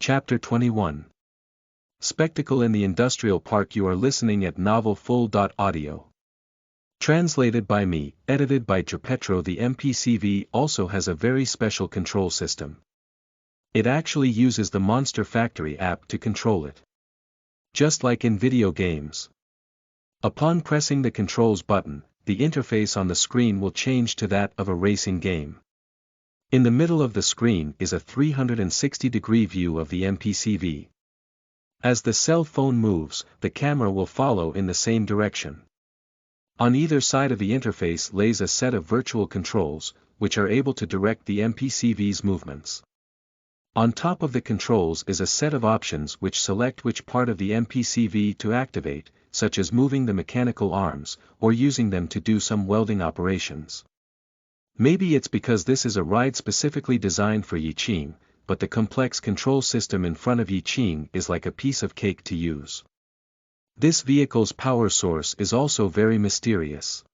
Chapter 21. Spectacle in the Industrial Park. You are listening at Novel Full. Audio. Translated by me, edited by Geppetro. The MPCV also has a very special control system. It actually uses the Monster Factory app to control it. Just like in video games. Upon pressing the controls button, the interface on the screen will change to that of a racing game. In the middle of the screen is a 360-degree view of the MPCV. As the cell phone moves, the camera will follow in the same direction. On either side of the interface lays a set of virtual controls, which are able to direct the MPCV's movements. On top of the controls is a set of options which select which part of the MPCV to activate, such as moving the mechanical arms, or using them to do some welding operations. Maybe it's because this is a ride specifically designed for Yiqing, but the complex control system in front of Yiqing is like a piece of cake to use. This vehicle's power source is also very mysterious.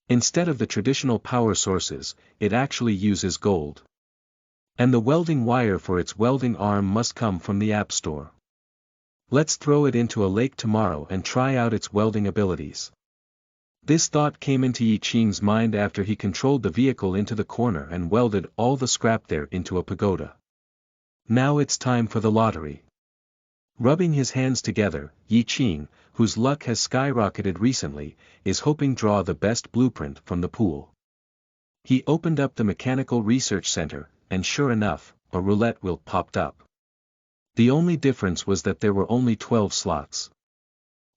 Instead of the traditional power sources, it actually uses gold. And the welding wire for its welding arm must come from the App Store. Let's throw it into a lake tomorrow and try out its welding abilities. This thought came into Yiqing's mind after he controlled the vehicle into the corner and welded all the scrap there into a pagoda. Now it's time for the lottery. Rubbing his hands together, Yiqing, whose luck has skyrocketed recently, is hoping draw the best blueprint from the pool. He opened up the Mechanical Research Center, and sure enough, a roulette wheel popped up. The only difference was that there were only 12 slots.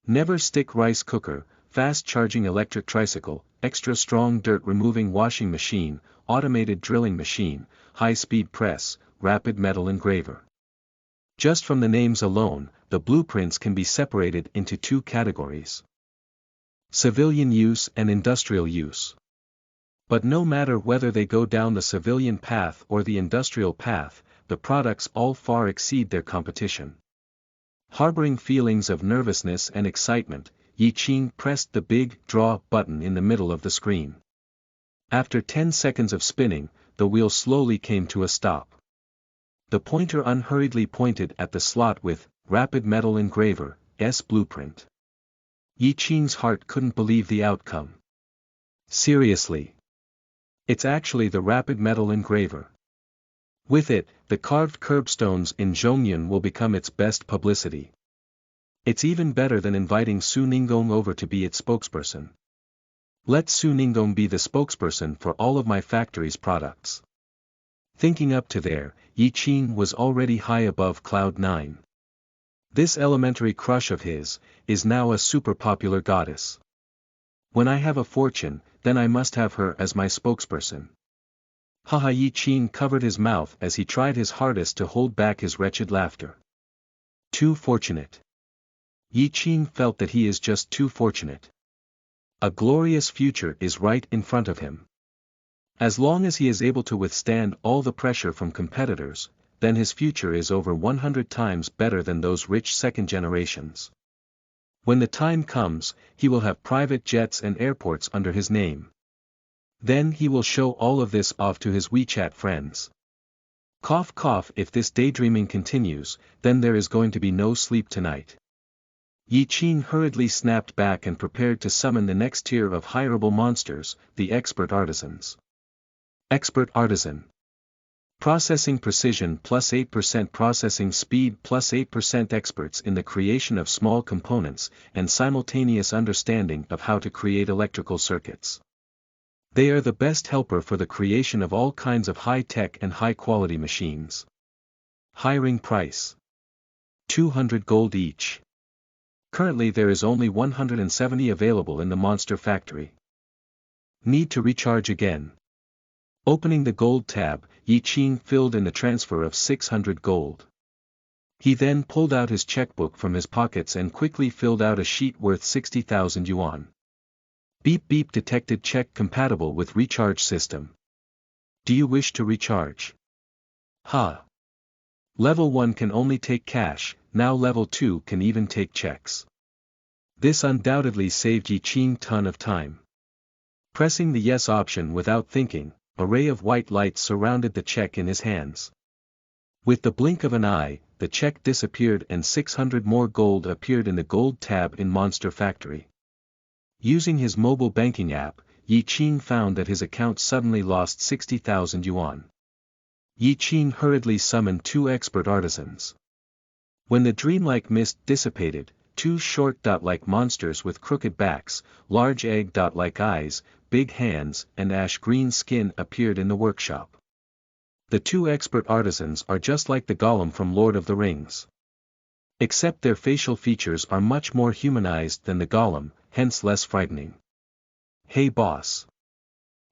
Never stick rice cooker, fast-charging electric tricycle, extra-strong dirt-removing washing machine, automated drilling machine, high-speed press, rapid metal engraver. Just from the names alone, the blueprints can be separated into two categories: civilian use and industrial use. But no matter whether they go down the civilian path or the industrial path, the products all far exceed their competition. Harboring feelings of nervousness and excitement, Yiqing pressed the big draw button in the middle of the screen. After 10 seconds of spinning, the wheel slowly came to a stop. The pointer unhurriedly pointed at the slot with Rapid Metal Engraver, S blueprint. Yiqing's heart couldn't believe the outcome. Seriously. It's actually the Rapid Metal Engraver. With it, the carved curbstones in Zhongyun will become its best publicity. It's even better than inviting Su Ningong over to be its spokesperson. Let Su Ningong be the spokesperson for all of my factory's products. Thinking up to there, Yiqing was already high above Cloud 9. This elementary crush of his is now a super popular goddess. When I have a fortune, then I must have her as my spokesperson. Haha. Yiqing covered his mouth as he tried his hardest to hold back his wretched laughter. Too fortunate. Yiqing felt that he is just too fortunate. A glorious future is right in front of him. As long as he is able to withstand all the pressure from competitors, then his future is over 100 times better than those rich second generations. When the time comes, he will have private jets and airports under his name. Then he will show all of this off to his WeChat friends. Cough cough. If this daydreaming continues, then there is going to be no sleep tonight. Yiqing hurriedly snapped back and prepared to summon the next tier of hireable monsters, the expert artisans. Expert artisan. Processing precision plus 8%, processing speed plus 8%, experts in the creation of small components and simultaneous understanding of how to create electrical circuits. They are the best helper for the creation of all kinds of high-tech and high-quality machines. Hiring price: 200 gold each. Currently there is only 170 available in the Monster Factory. Need to recharge again. Opening the gold tab, Yiqing filled in the transfer of 600 gold. He then pulled out his checkbook from his pockets and quickly filled out a sheet worth 60,000 yuan. Beep beep. Detected. Check compatible with recharge system. Do you wish to recharge? Ha! Level 1 can only take cash, now level 2 can even take checks. This undoubtedly saved Yiqing ton of time. Pressing the yes option without thinking, a ray of white light surrounded the check in his hands. With the blink of an eye, the check disappeared and 600 more gold appeared in the gold tab in Monster Factory. Using his mobile banking app, Yi Qing found that his account suddenly lost 60,000 yuan. Yi Qing hurriedly summoned 2 expert artisans. When the dreamlike mist dissipated, 2 short dot-like monsters with crooked backs, large egg dot-like eyes, big hands, and ash-green skin appeared in the workshop. The 2 expert artisans are just like the golem from Lord of the Rings. Except their facial features are much more humanized than the golem, hence less frightening. Hey boss!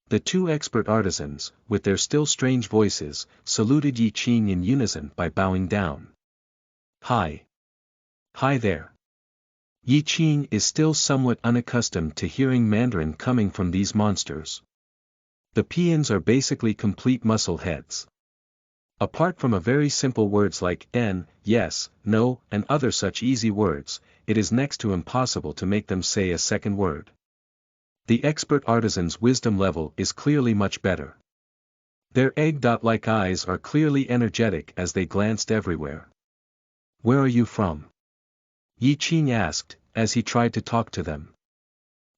The 2 expert artisans, with their still strange voices, saluted Yi Qing in unison by bowing down. Hi! Hi there! Yi Qing is still somewhat unaccustomed to hearing Mandarin coming from these monsters. The peons are basically complete muscle heads. Apart from a very simple words like n, yes, no, and other such easy words, it is next to impossible to make them say a second word. The expert artisan's wisdom level is clearly much better. Their egg dot-like eyes are clearly energetic as they glanced everywhere. Where are you from? Yi Qing asked, as he tried to talk to them.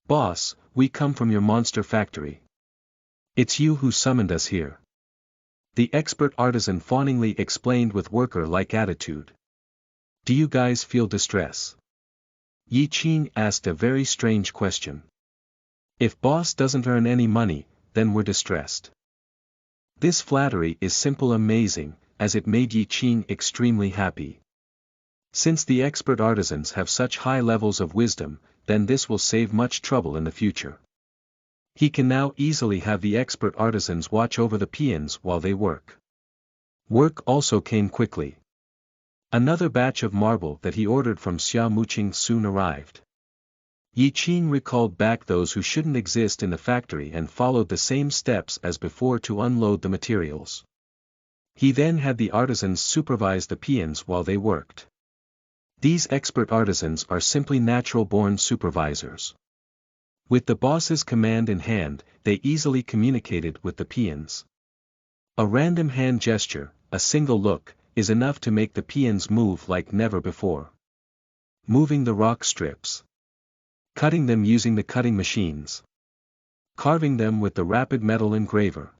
Boss, we come from your monster factory. It's you who summoned us here. The expert artisan fawningly explained with worker-like attitude. Do you guys feel distress? Yi Qing asked a very strange question. If boss doesn't earn any money, then we're distressed. This flattery is simple amazing, as it made Yi Qing extremely happy. Since the expert artisans have such high levels of wisdom, then this will save much trouble in the future. He can now easily have the expert artisans watch over the peons while they work. Work also came quickly. Another batch of marble that he ordered from Xia Muqing soon arrived. Yi Qing recalled back those who shouldn't exist in the factory and followed the same steps as before to unload the materials. He then had the artisans supervise the peons while they worked. These expert artisans are simply natural-born supervisors. With the boss's command in hand, they easily communicated with the peons. A random hand gesture, a single look, is enough to make the peons move like never before. Moving the rock strips. Cutting them using the cutting machines. Carving them with the rapid metal engraver.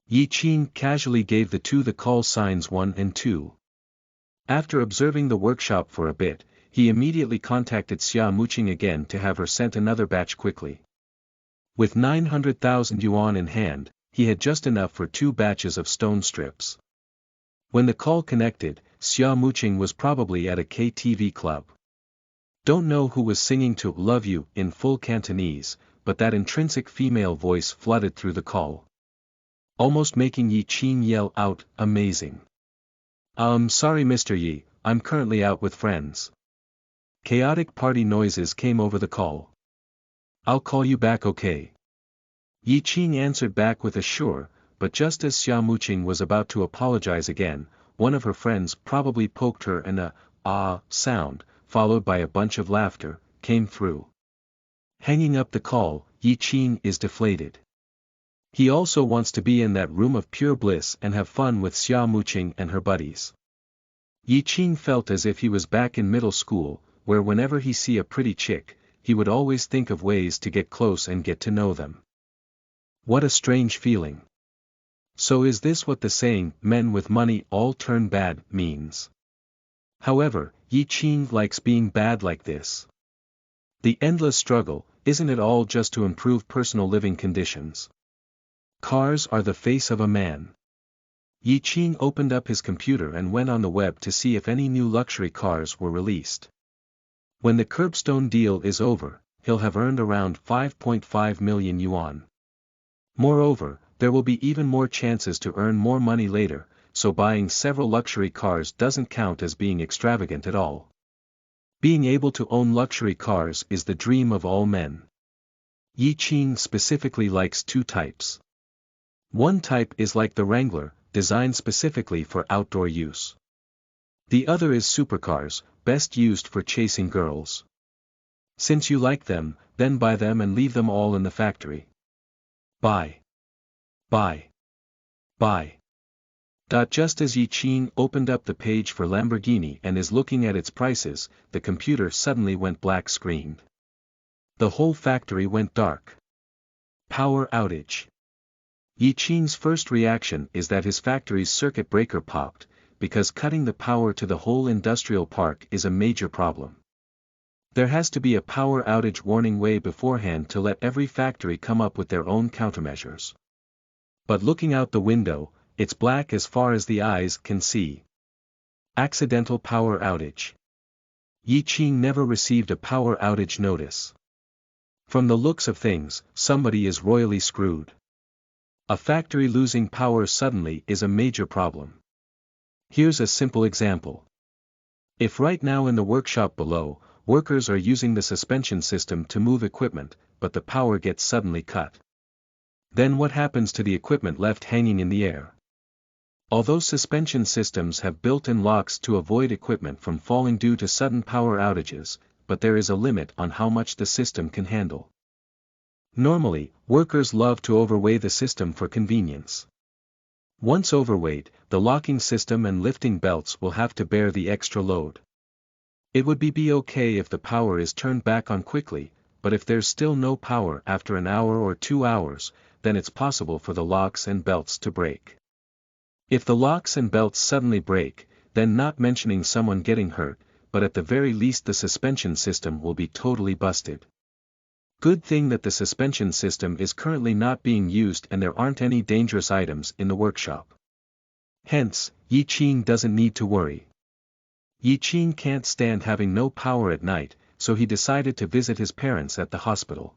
Yi Qing casually gave the 2 the call signs 1 and 2. After observing the workshop for a bit, he immediately contacted Xia Muqing again to have her sent another batch quickly. With 900,000 yuan in hand, he had just enough for 2 batches of stone strips. When the call connected, Xia Muqing was probably at a KTV club. Don't know who was singing to Love You in full Cantonese, but that intrinsic female voice flooded through the call. Almost making Yi Qing yell out, amazing. Sorry Mr. Yi, I'm currently out with friends. Chaotic party noises came over the call. I'll call you back okay? Yi Qing answered back with a sure, but just as Xia Muqing was about to apologize again, one of her friends probably poked her and a ah sound, followed by a bunch of laughter, came through. Hanging up the call, Yi Qing is deflated. He also wants to be in that room of pure bliss and have fun with Xia Muqing and her buddies. Yi Qing felt as if he was back in middle school, where whenever he see a pretty chick, he would always think of ways to get close and get to know them. What a strange feeling. So is this what the saying, men with money all turn bad, means? However, Yi Qing likes being bad like this. The endless struggle, isn't it all just to improve personal living conditions? Cars are the face of a man. Yi Qing opened up his computer and went on the web to see if any new luxury cars were released. When the curbstone deal is over, he'll have earned around 5.5 million yuan. Moreover, there will be even more chances to earn more money later, so buying several luxury cars doesn't count as being extravagant at all. Being able to own luxury cars is the dream of all men. Yi Qing specifically likes 2 types. One type is like the Wrangler, designed specifically for outdoor use. The other is supercars, best used for chasing girls. Since you like them, then buy them and leave them all in the factory. Buy. Buy. Buy. Just as Yi Qing opened up the page for Lamborghini and is looking at its prices, the computer suddenly went black screened. The whole factory went dark. Power outage. Yi Qing's first reaction is that his factory's circuit breaker popped, because cutting the power to the whole industrial park is a major problem. There has to be a power outage warning way beforehand to let every factory come up with their own countermeasures. But looking out the window, it's black as far as the eyes can see. Accidental power outage. Yi Qing never received a power outage notice. From the looks of things, somebody is royally screwed. A factory losing power suddenly is a major problem. Here's a simple example. If right now in the workshop below, workers are using the suspension system to move equipment, but the power gets suddenly cut. Then what happens to the equipment left hanging in the air? Although suspension systems have built-in locks to avoid equipment from falling due to sudden power outages, but there is a limit on how much the system can handle. Normally, workers love to overweigh the system for convenience. Once overweight, the locking system and lifting belts will have to bear the extra load. It would be okay if the power is turned back on quickly, but if there's still no power after an hour or 2 hours, then it's possible for the locks and belts to break. If the locks and belts suddenly break, then not mentioning someone getting hurt, but at the very least the suspension system will be totally busted. Good thing that the suspension system is currently not being used and there aren't any dangerous items in the workshop. Hence, Yi Qing doesn't need to worry. Yi Qing can't stand having no power at night, so he decided to visit his parents at the hospital.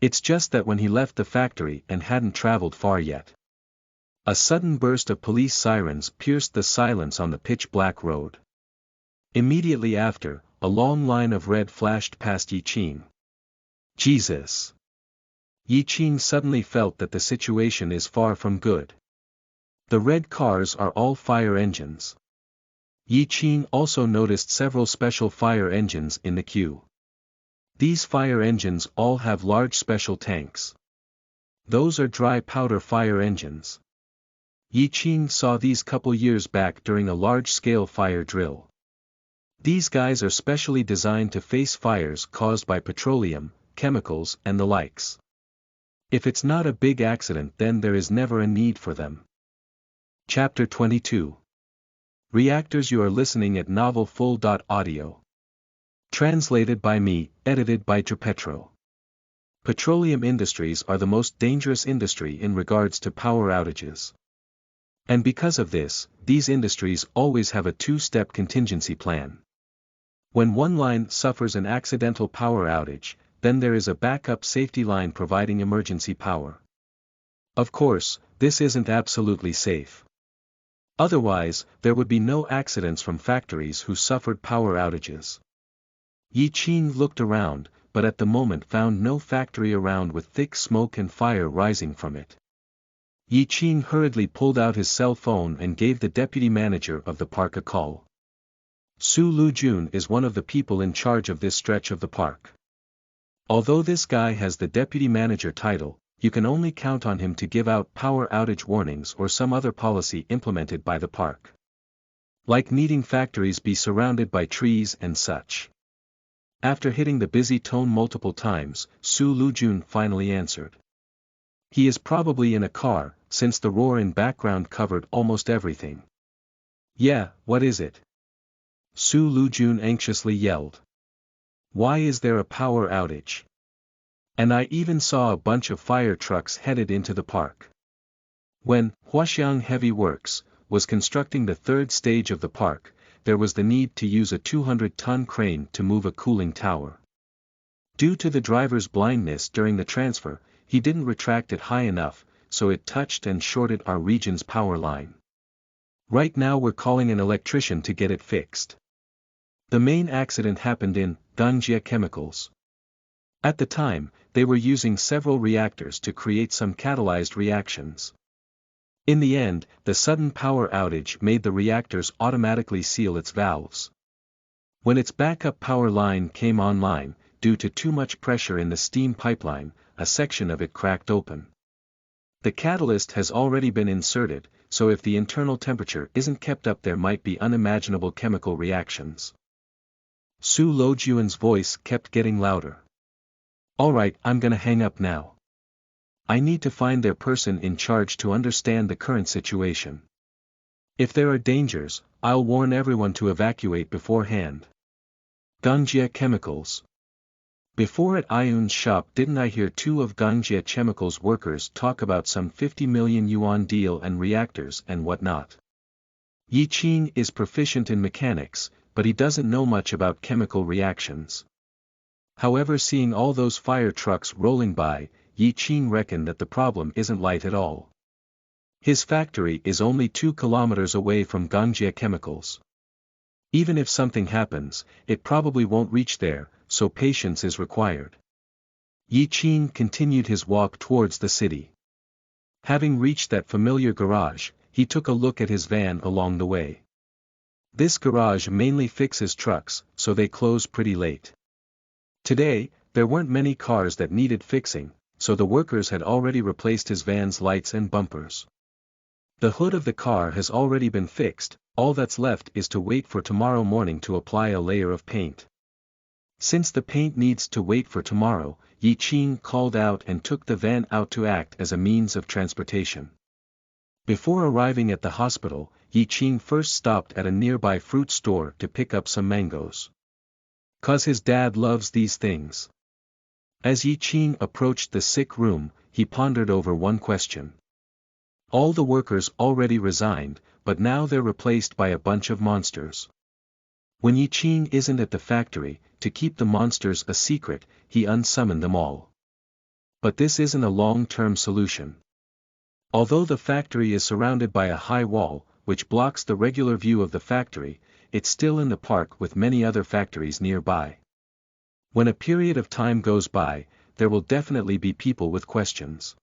It's just that when he left the factory and hadn't traveled far yet, a sudden burst of police sirens pierced the silence on the pitch-black road. Immediately after, a long line of red flashed past Yi Qing. Jesus! Yi Qing suddenly felt that the situation is far from good. The red cars are all fire engines. Yi Qing also noticed several special fire engines in the queue. These fire engines all have large special tanks. Those are dry powder fire engines. Yi Qing saw these couple years back during a large-scale fire drill. These guys are specially designed to face fires caused by petroleum, chemicals and the likes. If it's not a big accident then there is never a need for them. Chapter 22. Reactors. You are listening at novelfull.audio. Translated by me, edited by JPetro. Petroleum industries are the most dangerous industry in regards to power outages. And because of this, these industries always have a two-step contingency plan. When one line suffers an accidental power outage, then there is a backup safety line providing emergency power. Of course, this isn't absolutely safe. Otherwise, there would be no accidents from factories who suffered power outages. Yi Qing looked around, but at the moment found no factory around with thick smoke and fire rising from it. Yi Qing hurriedly pulled out his cell phone and gave the deputy manager of the park a call. Su Lujun is one of the people in charge of this stretch of the park. Although this guy has the deputy manager title, you can only count on him to give out power outage warnings or some other policy implemented by the park. Like needing factories be surrounded by trees and such. After hitting the busy tone multiple times, Su Lujun finally answered. He is probably in a car, since the roar in background covered almost everything. Yeah, what is it? Su Lujun anxiously yelled. Why is there a power outage? And I even saw a bunch of fire trucks headed into the park. When Huaxiang Heavy Works was constructing the third stage of the park, there was the need to use a 200-ton crane to move a cooling tower. Due to the driver's blindness during the transfer, he didn't retract it high enough, so it touched and shorted our region's power line. Right now we're calling an electrician to get it fixed. The main accident happened in Gangjia Chemicals. At the time, they were using several reactors to create some catalyzed reactions. In the end, the sudden power outage made the reactors automatically seal its valves. When its backup power line came online, due to too much pressure in the steam pipeline, a section of it cracked open. The catalyst has already been inserted, so if the internal temperature isn't kept up there might be unimaginable chemical reactions. Su Lojuan's voice kept getting louder. Alright, I'm gonna hang up now. I need to find their person in charge to understand the current situation. If there are dangers, I'll warn everyone to evacuate beforehand. Gangjia Chemicals. Before at Ayun's shop didn't I hear two of Gangjia Chemicals workers talk about some 50 million yuan deal and reactors and whatnot. Yi Qing is proficient in mechanics, but he doesn't know much about chemical reactions. However, seeing all those fire trucks rolling by, Yi Qing reckoned that the problem isn't light at all. His factory is only 2 kilometers away from Gangjia Chemicals. Even if something happens, it probably won't reach there, so patience is required. Yi Qing continued his walk towards the city. Having reached that familiar garage, he took a look at his van along the way. This garage mainly fixes trucks, so they close pretty late. Today, there weren't many cars that needed fixing, so the workers had already replaced his van's lights and bumpers. The hood of the car has already been fixed, all that's left is to wait for tomorrow morning to apply a layer of paint. Since the paint needs to wait for tomorrow, Yi Qing called out and took the van out to act as a means of transportation. Before arriving at the hospital, Yi Qing first stopped at a nearby fruit store to pick up some mangoes. 'Cause his dad loves these things. As Yi Qing approached the sick room, he pondered over one question. All the workers already resigned, but now they're replaced by a bunch of monsters. When Yi Qing isn't at the factory, to keep the monsters a secret, he unsummoned them all. But this isn't a long-term solution. Although the factory is surrounded by a high wall, which blocks the regular view of the factory, it's still in the park with many other factories nearby. When a period of time goes by, there will definitely be people with questions.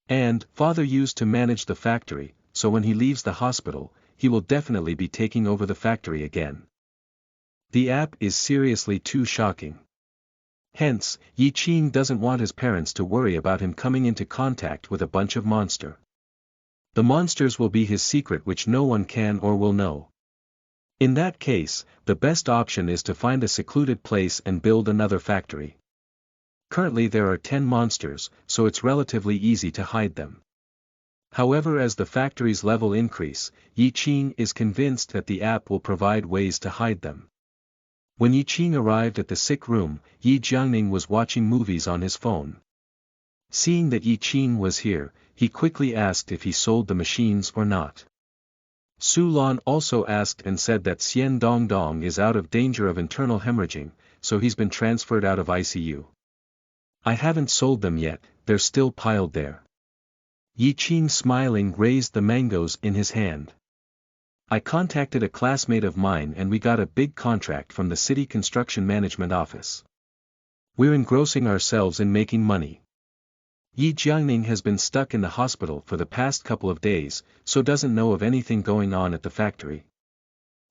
And father used to manage the factory, so when he leaves the hospital, he will definitely be taking over the factory again. The app is seriously too shocking. Hence, Yi Qing doesn't want his parents to worry about him coming into contact with a bunch of monster. The monsters will be his secret which no one can or will know. In that case, the best option is to find a secluded place and build another factory. Currently there are 10 monsters, so it's relatively easy to hide them. However, as the factory's level increase, Yi Qing is convinced that the app will provide ways to hide them. When Yi Qing arrived at the sick room, Yi Jiangning was watching movies on his phone. Seeing that Yi Qing was here, he quickly asked if he sold the machines or not. Su Lan also asked and said that Xian Dongdong is out of danger of internal hemorrhaging, so he's been transferred out of ICU. I haven't sold them yet, they're still piled there. Yi Qing smiling raised the mangoes in his hand. I contacted a classmate of mine and we got a big contract from the city construction management office. We're engrossing ourselves in making money. Yi Jiangning has been stuck in the hospital for the past couple of days, so doesn't know of anything going on at the factory.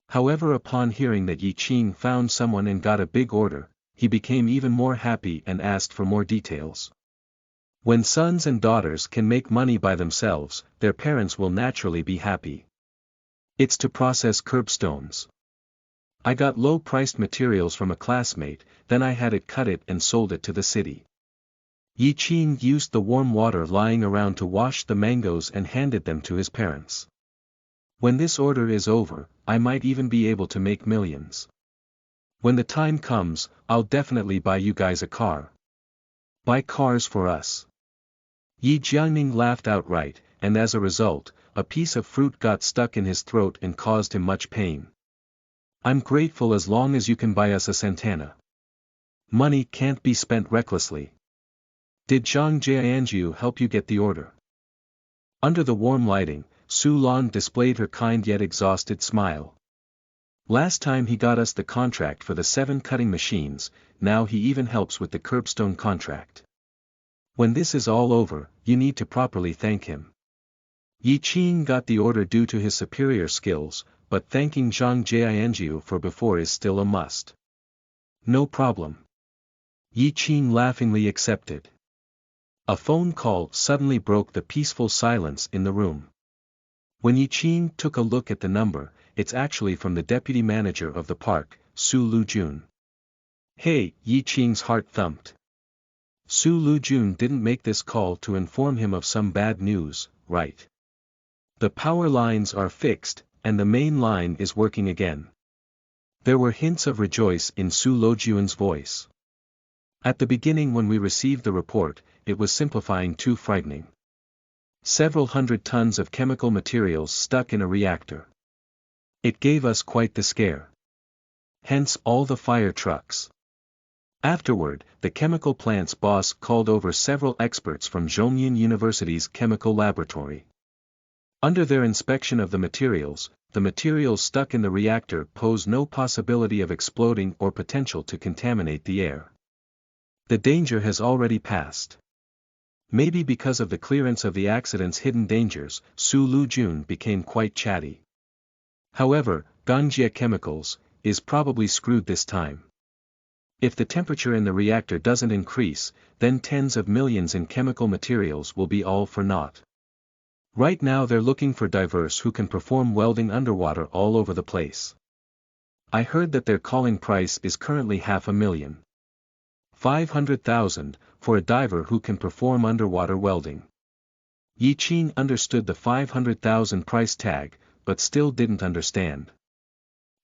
However, upon hearing that Yi Qing found someone and got a big order, he became even more happy and asked for more details. When sons and daughters can make money by themselves, their parents will naturally be happy. It's to process curbstones. I got low-priced materials from a classmate, then I had it cut it and sold it to the city. Yi Qing used the warm water lying around to wash the mangoes and handed them to his parents. When this order is over, I might even be able to make millions. When the time comes, I'll definitely buy you guys a car. Buy cars for us. Yi Jiangning laughed outright, and as a result, a piece of fruit got stuck in his throat and caused him much pain. I'm grateful as long as you can buy us a Santana. Money can't be spent recklessly. Did Zhang Jianjiu help you get the order? Under the warm lighting, Su Lan displayed her kind yet exhausted smile. Last time he got us the contract for the 7 cutting machines, now he even helps with the curbstone contract. When this is all over, you need to properly thank him. Yi Qing got the order due to his superior skills, but thanking Zhang Jianjiu for before is still a must. No problem. Yi Qing laughingly accepted. A phone call suddenly broke the peaceful silence in the room. When Yi Qin took a look at the number, it's actually from the deputy manager of the park, Su Lujun. Hey, Yi Qing's heart thumped. Su Lujun didn't make this call to inform him of some bad news, right? The power lines are fixed, and the main line is working again. There were hints of rejoice in Su Lojun's voice. At the beginning when we received the report, it was simplifying too frightening. Several hundred tons of chemical materials stuck in a reactor. It gave us quite the scare. Hence all the fire trucks. Afterward, the chemical plant's boss called over several experts from Zhongyan University's chemical laboratory. Under their inspection of the materials stuck in the reactor pose no possibility of exploding or potential to contaminate the air. The danger has already passed. Maybe because of the clearance of the accident's hidden dangers, Su Lujun became quite chatty. However, Gangjie Chemicals is probably screwed this time. If the temperature in the reactor doesn't increase, then tens of millions in chemical materials will be all for naught. Right now they're looking for divers who can perform welding underwater all over the place. I heard that their calling price is currently $500,000. 500,000, for a diver who can perform underwater welding. Yi Qin understood the 500,000 price tag, but still didn't understand.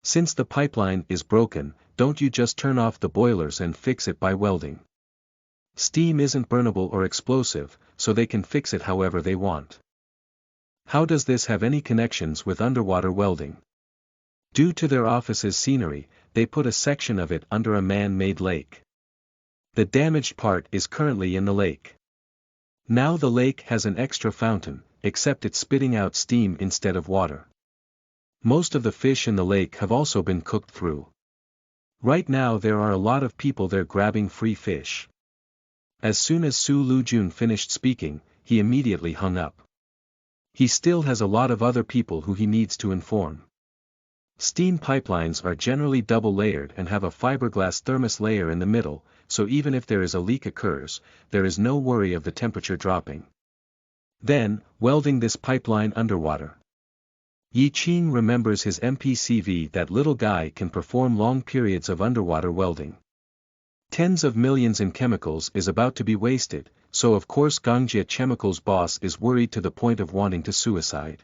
Since the pipeline is broken, don't you just turn off the boilers and fix it by welding? Steam isn't burnable or explosive, so they can fix it however they want. How does this have any connections with underwater welding? Due to their office's scenery, they put a section of it under a man-made lake. The damaged part is currently in the lake. Now the lake has an extra fountain, except it's spitting out steam instead of water. Most of the fish in the lake have also been cooked through. Right now there are a lot of people there grabbing free fish. As soon as Su Lujun finished speaking, he immediately hung up. He still has a lot of other people who he needs to inform. Steam pipelines are generally double-layered and have a fiberglass thermos layer in the middle, so even if there is a leak occurs, there is no worry of the temperature dropping. Then, welding this pipeline underwater. Yi Qin remembers his MPCV. That little guy can perform long periods of underwater welding. Tens of millions in chemicals is about to be wasted, so of course Gangjie Chemicals' boss is worried to the point of wanting to suicide.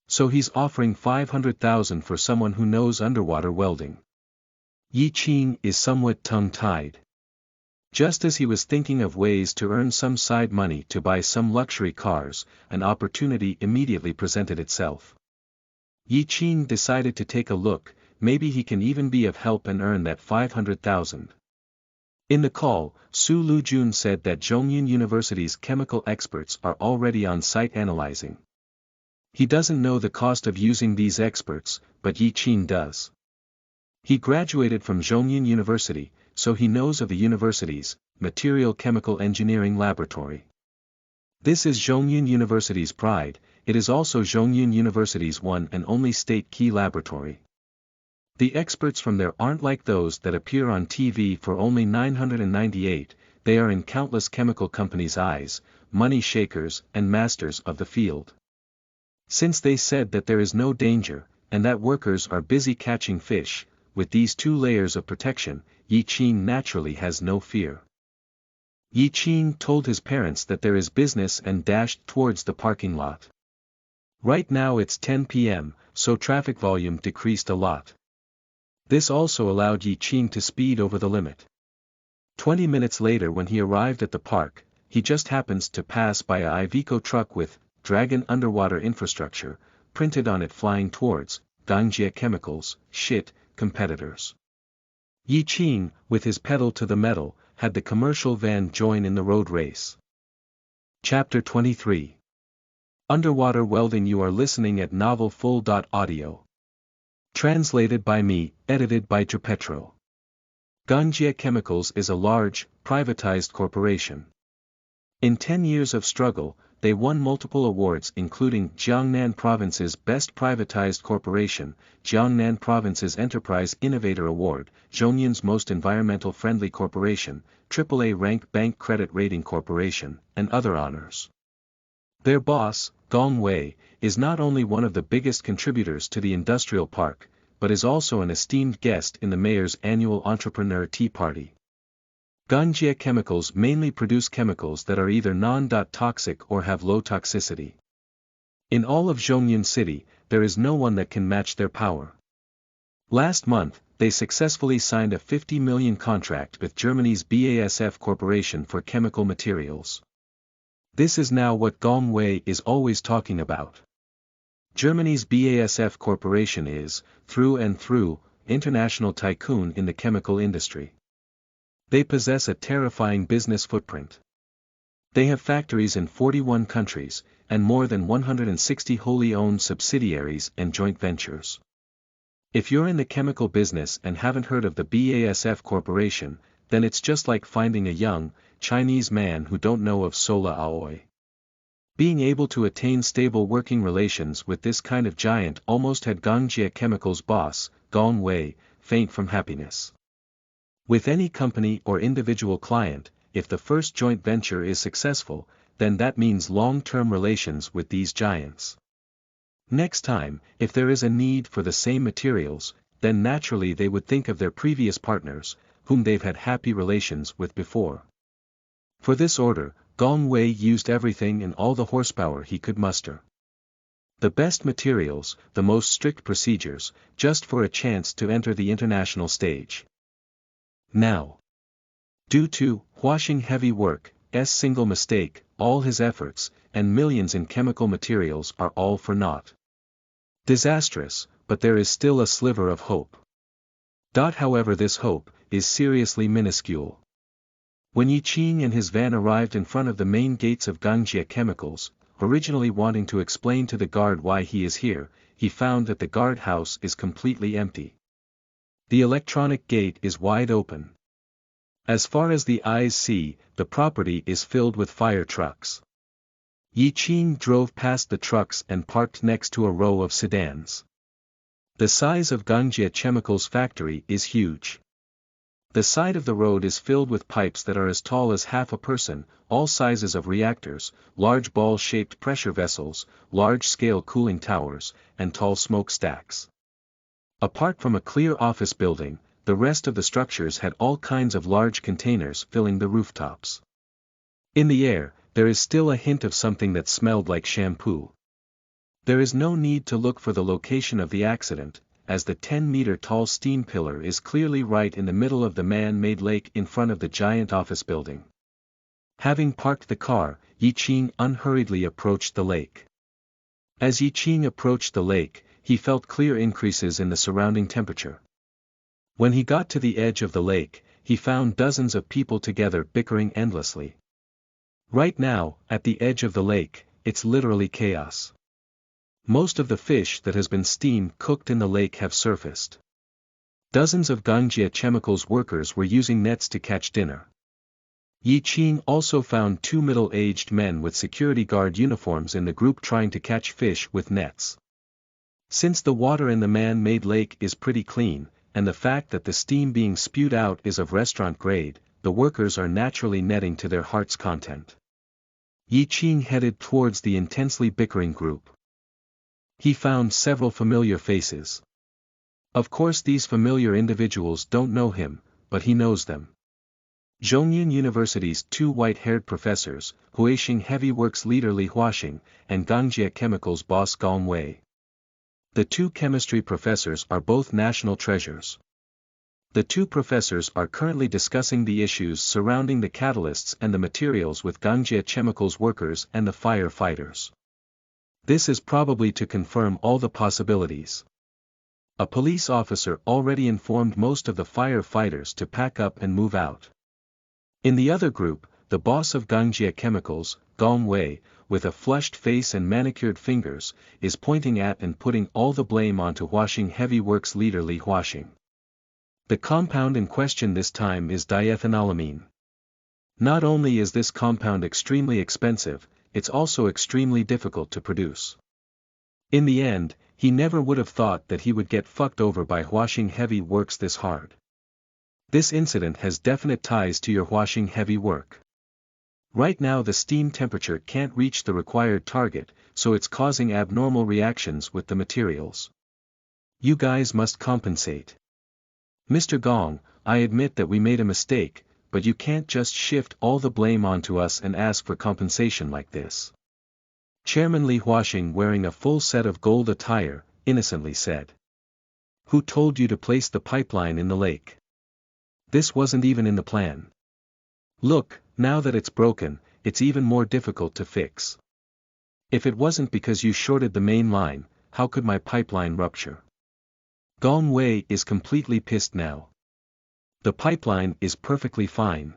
So he's offering 500,000 for someone who knows underwater welding. Yi Qin is somewhat tongue-tied. Just as he was thinking of ways to earn some side money to buy some luxury cars, an opportunity immediately presented itself. Yi Qin decided to take a look, maybe he can even be of help and earn that 500,000. In the call, Su Lujun said that Zhongyan University's chemical experts are already on site analyzing. He doesn't know the cost of using these experts, but Yi Qin does. He graduated from Zhongyan University, so he knows of the university's Material Chemical Engineering Laboratory. This is Zhongyan University's pride. It is also Zhongyan University's one and only state key laboratory. The experts from there aren't like those that appear on TV for only 998, they are in countless chemical companies' eyes, money shakers and masters of the field. Since they said that there is no danger, and that workers are busy catching fish, with these two layers of protection, Yi Qin naturally has no fear. Yi Qin told his parents that there is business and dashed towards the parking lot. Right now it's 10 p.m., so traffic volume decreased a lot. This also allowed Yi Qin to speed over the limit. 20 minutes later when he arrived at the park, he just happens to pass by a Iveco truck with Dragon Underwater Infrastructure printed on it flying towards Gangjie Chemicals' competitors. Yi Qin, with his pedal to the metal, had the commercial van join in the road race. Chapter 23. Underwater Welding. You are listening at novelfull.audio. Translated by me, edited by Tripetro. Gangjie Chemicals is a large, privatized corporation. In 10 years of struggle, they won multiple awards including Jiangnan Province's Best Privatized Corporation, Jiangnan Province's Enterprise Innovator Award, Zhongyan's Most Environmental Friendly Corporation, AAA-ranked Bank Credit Rating Corporation, and other honors. Their boss, Gong Wei, is not only one of the biggest contributors to the industrial park, but is also an esteemed guest in the mayor's annual entrepreneur tea party. Gangjie Chemicals mainly produce chemicals that are either non-toxic or have low toxicity. In all of Zhongyan City, there is no one that can match their power. Last month, they successfully signed a 50 million contract with Germany's BASF Corporation for chemical materials. This is now what Gong Wei is always talking about. Germany's BASF Corporation is, through and through, international tycoon in the chemical industry. They possess a terrifying business footprint. They have factories in 41 countries, and more than 160 wholly owned subsidiaries and joint ventures. If you're in the chemical business and haven't heard of the BASF Corporation, then it's just like finding a young, Chinese man who don't know of Sola Aoi. Being able to attain stable working relations with this kind of giant almost had Gangjie Chemicals' boss, Gong Wei, faint from happiness. With any company or individual client, if the first joint venture is successful, then that means long-term relations with these giants. Next time, if there is a need for the same materials, then naturally they would think of their previous partners, whom they've had happy relations with before. For this order, Gong Wei used everything and all the horsepower he could muster. The best materials, the most strict procedures, just for a chance to enter the international stage. Now, due to washing heavy work's single mistake, all his efforts, and millions in chemical materials are all for naught. Disastrous, but there is still a sliver of hope. However, this hope is seriously minuscule. When Yi Qing and his van arrived in front of the main gates of Gangjie Chemicals, originally wanting to explain to the guard why he is here, he found that the guardhouse is completely empty. The electronic gate is wide open. As far as the eyes see, the property is filled with fire trucks. Yi Qing drove past the trucks and parked next to a row of sedans. The size of Gangjie Chemicals' factory is huge. The side of the road is filled with pipes that are as tall as half a person, all sizes of reactors, large ball-shaped pressure vessels, large-scale cooling towers, and tall smokestacks. Apart from a clear office building, the rest of the structures had all kinds of large containers filling the rooftops. In the air, there is still a hint of something that smelled like shampoo. There is no need to look for the location of the accident, as the 10-meter-tall steam pillar is clearly right in the middle of the man-made lake in front of the giant office building. Having parked the car, Yi Qing unhurriedly approached the lake. As Yi Qing approached the lake, he felt clear increases in the surrounding temperature. When he got to the edge of the lake, he found dozens of people together bickering endlessly. Right now, at the edge of the lake, it's literally chaos. Most of the fish that has been steamed cooked in the lake have surfaced. Dozens of Gangjie Chemicals workers were using nets to catch dinner. Yi Qing also found two middle-aged men with security guard uniforms in the group trying to catch fish with nets. Since the water in the man-made lake is pretty clean, and the fact that the steam being spewed out is of restaurant grade, the workers are naturally netting to their heart's content. Yi Qing headed towards the intensely bickering group. He found several familiar faces. Of course these familiar individuals don't know him, but he knows them. Zhongyan University's two white-haired professors, Huaxing Heavy Works leader Li Huaxing, and Gangjie Chemicals boss Gong Wei. The two chemistry professors are both national treasures. The two professors are currently discussing the issues surrounding the catalysts and the materials with Gangjie Chemicals workers and the firefighters. This is probably to confirm all the possibilities. A police officer already informed most of the firefighters to pack up and move out. In the other group, the boss of Gangjie Chemicals, Gong Wei, with a flushed face and manicured fingers, is pointing at and putting all the blame onto Huaxing Heavy Works leader Li Huaxing. The compound in question this time is diethanolamine. Not only is this compound extremely expensive, it's also extremely difficult to produce. In the end, he never would have thought that he would get fucked over by Huaxing Heavy Works this hard. This incident has definite ties to your Huaxing Heavy Work. Right now the steam temperature can't reach the required target, so it's causing abnormal reactions with the materials. You guys must compensate. Mr. Gong, I admit that we made a mistake, but you can't just shift all the blame onto us and ask for compensation like this. Chairman Li Huaxing, wearing a full set of gold attire, innocently said. Who told you to place the pipeline in the lake? This wasn't even in the plan. Look, now that it's broken, it's even more difficult to fix. If it wasn't because you shorted the main line, how could my pipeline rupture? Gong Wei is completely pissed now. The pipeline is perfectly fine.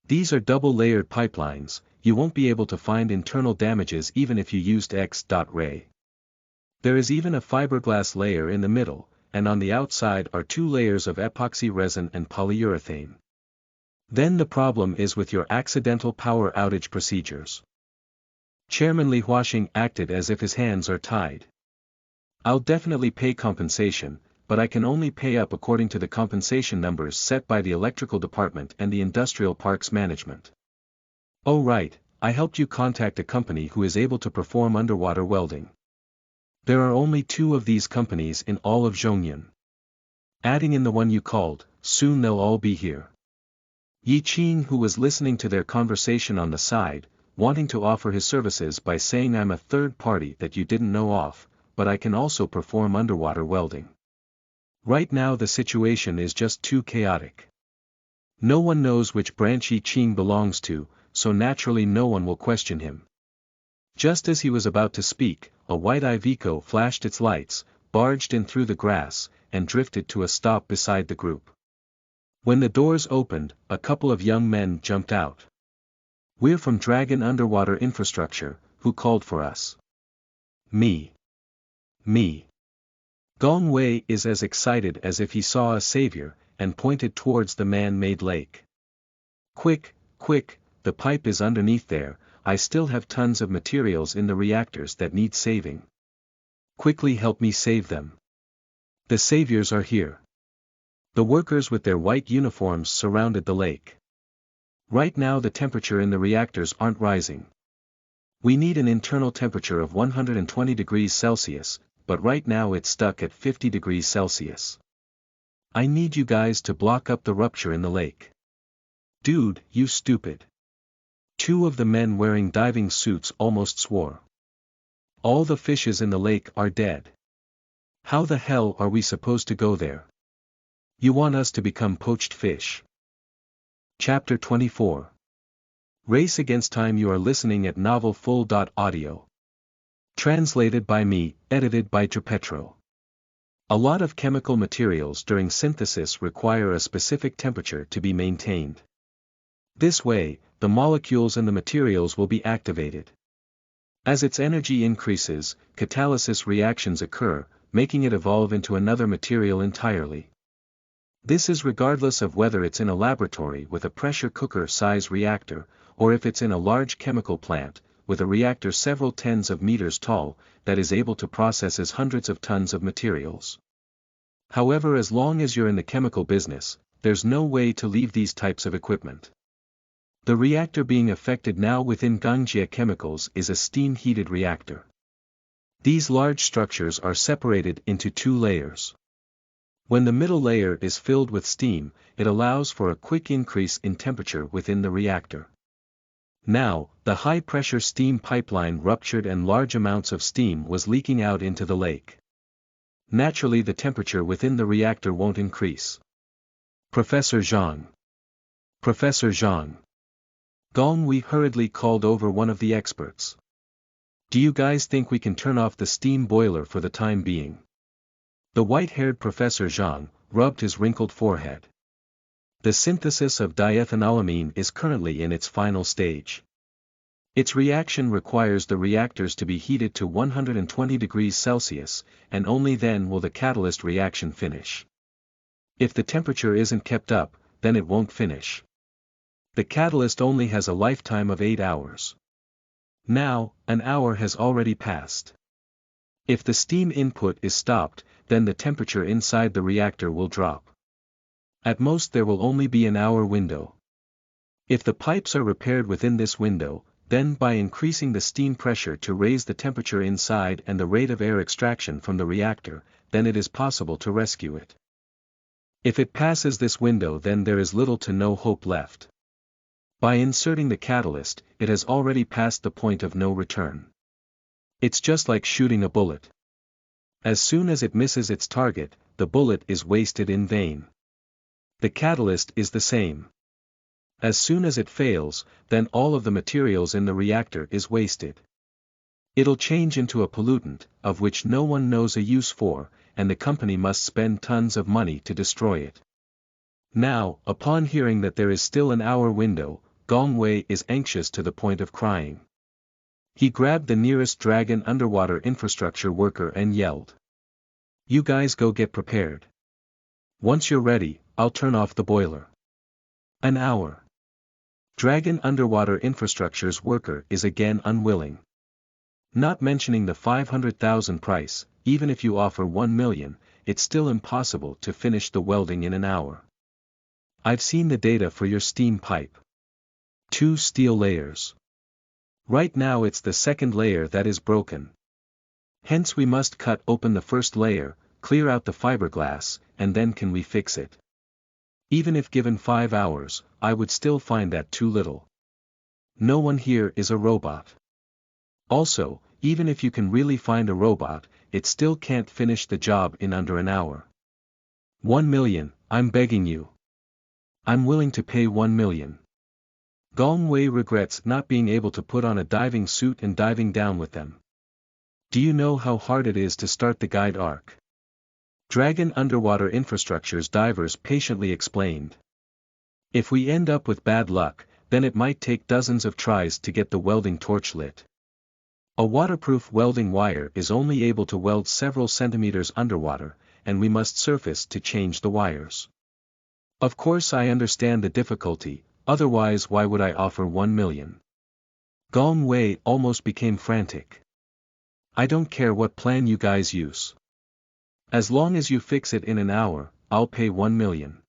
These are double-layered pipelines, you won't be able to find internal damages even if you used X.ray. There is even a fiberglass layer in the middle, and on the outside are 2 layers of epoxy resin and polyurethane. Then the problem is with your accidental power outage procedures. Chairman Li Huaxing acted as if his hands are tied. I'll definitely pay compensation, but I can only pay up according to the compensation numbers set by the electrical department and the industrial parks management. Oh right, I helped you contact a company who is able to perform underwater welding. There are only 2 of these companies in all of Zhongyan. Adding in the one you called, soon they'll all be here. Yi Qing, who was listening to their conversation on the side, wanting to offer his services by saying, I'm a third party that you didn't know of, but I can also perform underwater welding. Right now the situation is just too chaotic. No one knows which branch Yi Qing belongs to, so naturally no one will question him. Just as he was about to speak, a white Iveco flashed its lights, barged in through the grass, and drifted to a stop beside the group. When the doors opened, a couple of young men jumped out. We're from Dragon Underwater Infrastructure, who called for us? Me. Gong Wei is as excited as if he saw a savior, and pointed towards the man-made lake. Quick, the pipe is underneath there, I still have tons of materials in the reactors that need saving. Quickly help me save them. The saviors are here. The workers with their white uniforms surrounded the lake. Right now the temperature in the reactors aren't rising. We need an internal temperature of 120 degrees Celsius, but right now it's stuck at 50 degrees Celsius. I need you guys to block up the rupture in the lake. Dude, you stupid. 2 of the men wearing diving suits almost swore. All the fishes in the lake are dead. How the hell are we supposed to go there? You want us to become poached fish? Chapter 24. Race Against Time. You are listening at novelfull.audio. Translated by me, edited by JaPetro. A lot of chemical materials during synthesis require a specific temperature to be maintained. This way, the molecules and the materials will be activated. As its energy increases, catalysis reactions occur, making it evolve into another material entirely. This is regardless of whether it's in a laboratory with a pressure cooker size reactor, or if it's in a large chemical plant, with a reactor several tens of meters tall, that is able to process as hundreds of tons of materials. However, as long as you're in the chemical business, there's no way to leave these types of equipment. The reactor being affected now within Gangjia Chemicals is a steam-heated reactor. These large structures are separated into 2 layers. When the middle layer is filled with steam, it allows for a quick increase in temperature within the reactor. Now, the high-pressure steam pipeline ruptured and large amounts of steam was leaking out into the lake. Naturally, the temperature within the reactor won't increase. Professor Zhang. Gong Wei hurriedly called over one of the experts. Do you guys think we can turn off the steam boiler for the time being? The white-haired Professor Zhang rubbed his wrinkled forehead. The synthesis of diethanolamine is currently in its final stage. Its reaction requires the reactors to be heated to 120 degrees Celsius, and only then will the catalyst reaction finish. If the temperature isn't kept up, then it won't finish. The catalyst only has a lifetime of 8 hours. Now, an hour has already passed. If the steam input is stopped, then the temperature inside the reactor will drop. At most there will only be an hour window. If the pipes are repaired within this window, then by increasing the steam pressure to raise the temperature inside and the rate of air extraction from the reactor, then it is possible to rescue it. If it passes this window, then there is little to no hope left. By inserting the catalyst, it has already passed the point of no return. It's just like shooting a bullet. As soon as it misses its target, the bullet is wasted in vain. The catalyst is the same. As soon as it fails, then all of the materials in the reactor is wasted. It'll change into a pollutant, of which no one knows a use for, and the company must spend tons of money to destroy it. Now, upon hearing that there is still an hour window, Gong Wei is anxious to the point of crying. He grabbed the nearest Dragon underwater infrastructure worker and yelled. "You guys go get prepared. Once you're ready, I'll turn off the boiler." An hour. Dragon underwater infrastructure's worker is again unwilling. Not mentioning the 500,000 price, even if you offer 1 million, it's still impossible to finish the welding in an hour. I've seen the data for your steam pipe. 2 steel layers. Right now it's the second layer that is broken. Hence we must cut open the first layer, clear out the fiberglass, and then can we fix it. Even if given 5 hours, I would still find that too little. No one here is a robot. Also, even if you can really find a robot, it still can't finish the job in under an hour. 1 million, I'm begging you. I'm willing to pay 1 million. Gong Wei regrets not being able to put on a diving suit and diving down with them. Do you know how hard it is to start the guide arc? Dragon Underwater Infrastructure's divers patiently explained. If we end up with bad luck, then it might take dozens of tries to get the welding torch lit. A waterproof welding wire is only able to weld several centimeters underwater, and we must surface to change the wires. Of course I understand the difficulty, otherwise why would I offer 1 million? Gong Wei almost became frantic. I don't care what plan you guys use. As long as you fix it in an hour, I'll pay 1 million.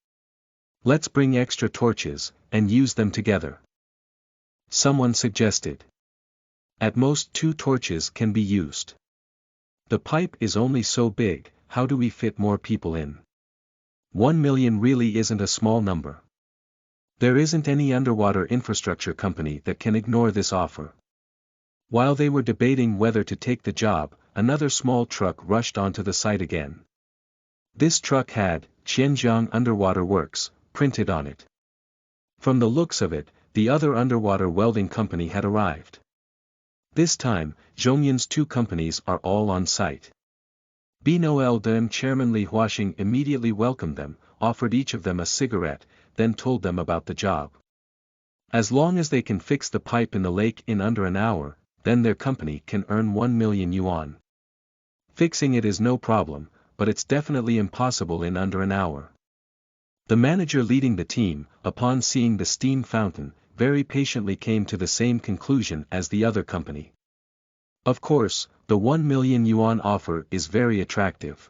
Let's bring extra torches, and use them together. Someone suggested. At most 2 torches can be used. The pipe is only so big, how do we fit more people in? 1 million really isn't a small number. There isn't any underwater infrastructure company that can ignore this offer. While they were debating whether to take the job, another small truck rushed onto the site again. This truck had Qianjiang Underwater Works printed on it. From the looks of it, the other underwater welding company had arrived. This time, Zhongyan's 2 companies are all on site. BNOLDM Chairman Li Huaxing immediately welcomed them, offered each of them a cigarette, then told them about the job. As long as they can fix the pipe in the lake in under an hour, then their company can earn 1 million yuan. Fixing it is no problem, but it's definitely impossible in under an hour. The manager leading the team, upon seeing the steam fountain, very patiently came to the same conclusion as the other company. Of course, the 1 million yuan offer is very attractive.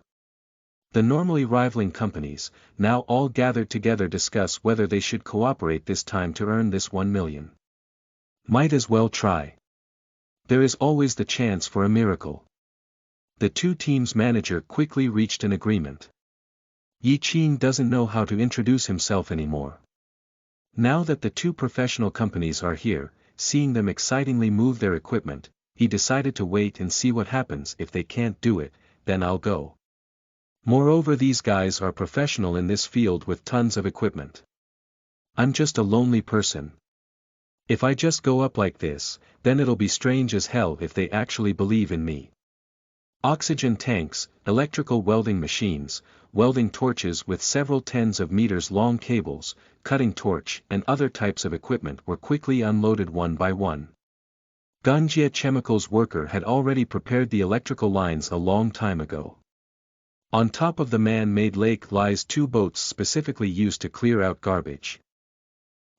The normally rivaling companies, now all gathered together discuss whether they should cooperate this time to earn this 1 million. Might as well try. There is always the chance for a miracle. The 2 teams' manager quickly reached an agreement. Yi Qing doesn't know how to introduce himself anymore. Now that the 2 professional companies are here, seeing them excitingly move their equipment, he decided to wait and see what happens. If they can't do it, then I'll go. Moreover, these guys are professional in this field with tons of equipment. I'm just a lonely person. If I just go up like this, then it'll be strange as hell if they actually believe in me. Oxygen tanks, electrical welding machines, welding torches with several tens of meters long cables, cutting torch and other types of equipment were quickly unloaded one by one. Ganjia Chemicals worker had already prepared the electrical lines a long time ago. On top of the man-made lake lies 2 boats specifically used to clear out garbage.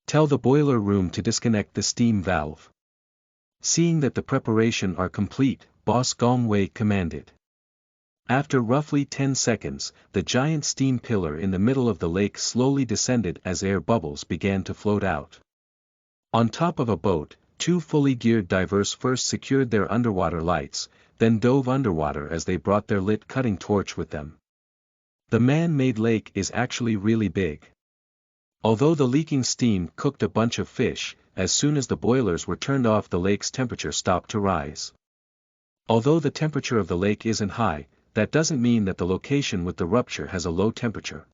Tell the boiler room to disconnect the steam valve. Seeing that the preparation are complete, Boss Gong Wei commanded. After roughly 10 seconds, the giant steam pillar in the middle of the lake slowly descended as air bubbles began to float out. On top of a boat, two fully geared divers first secured their underwater lights, then dove underwater as they brought their lit cutting torch with them. The man-made lake is actually really big. Although the leaking steam cooked a bunch of fish, as soon as the boilers were turned off the lake's temperature stopped to rise. Although the temperature of the lake isn't high, that doesn't mean that the location with the rupture has a low temperature.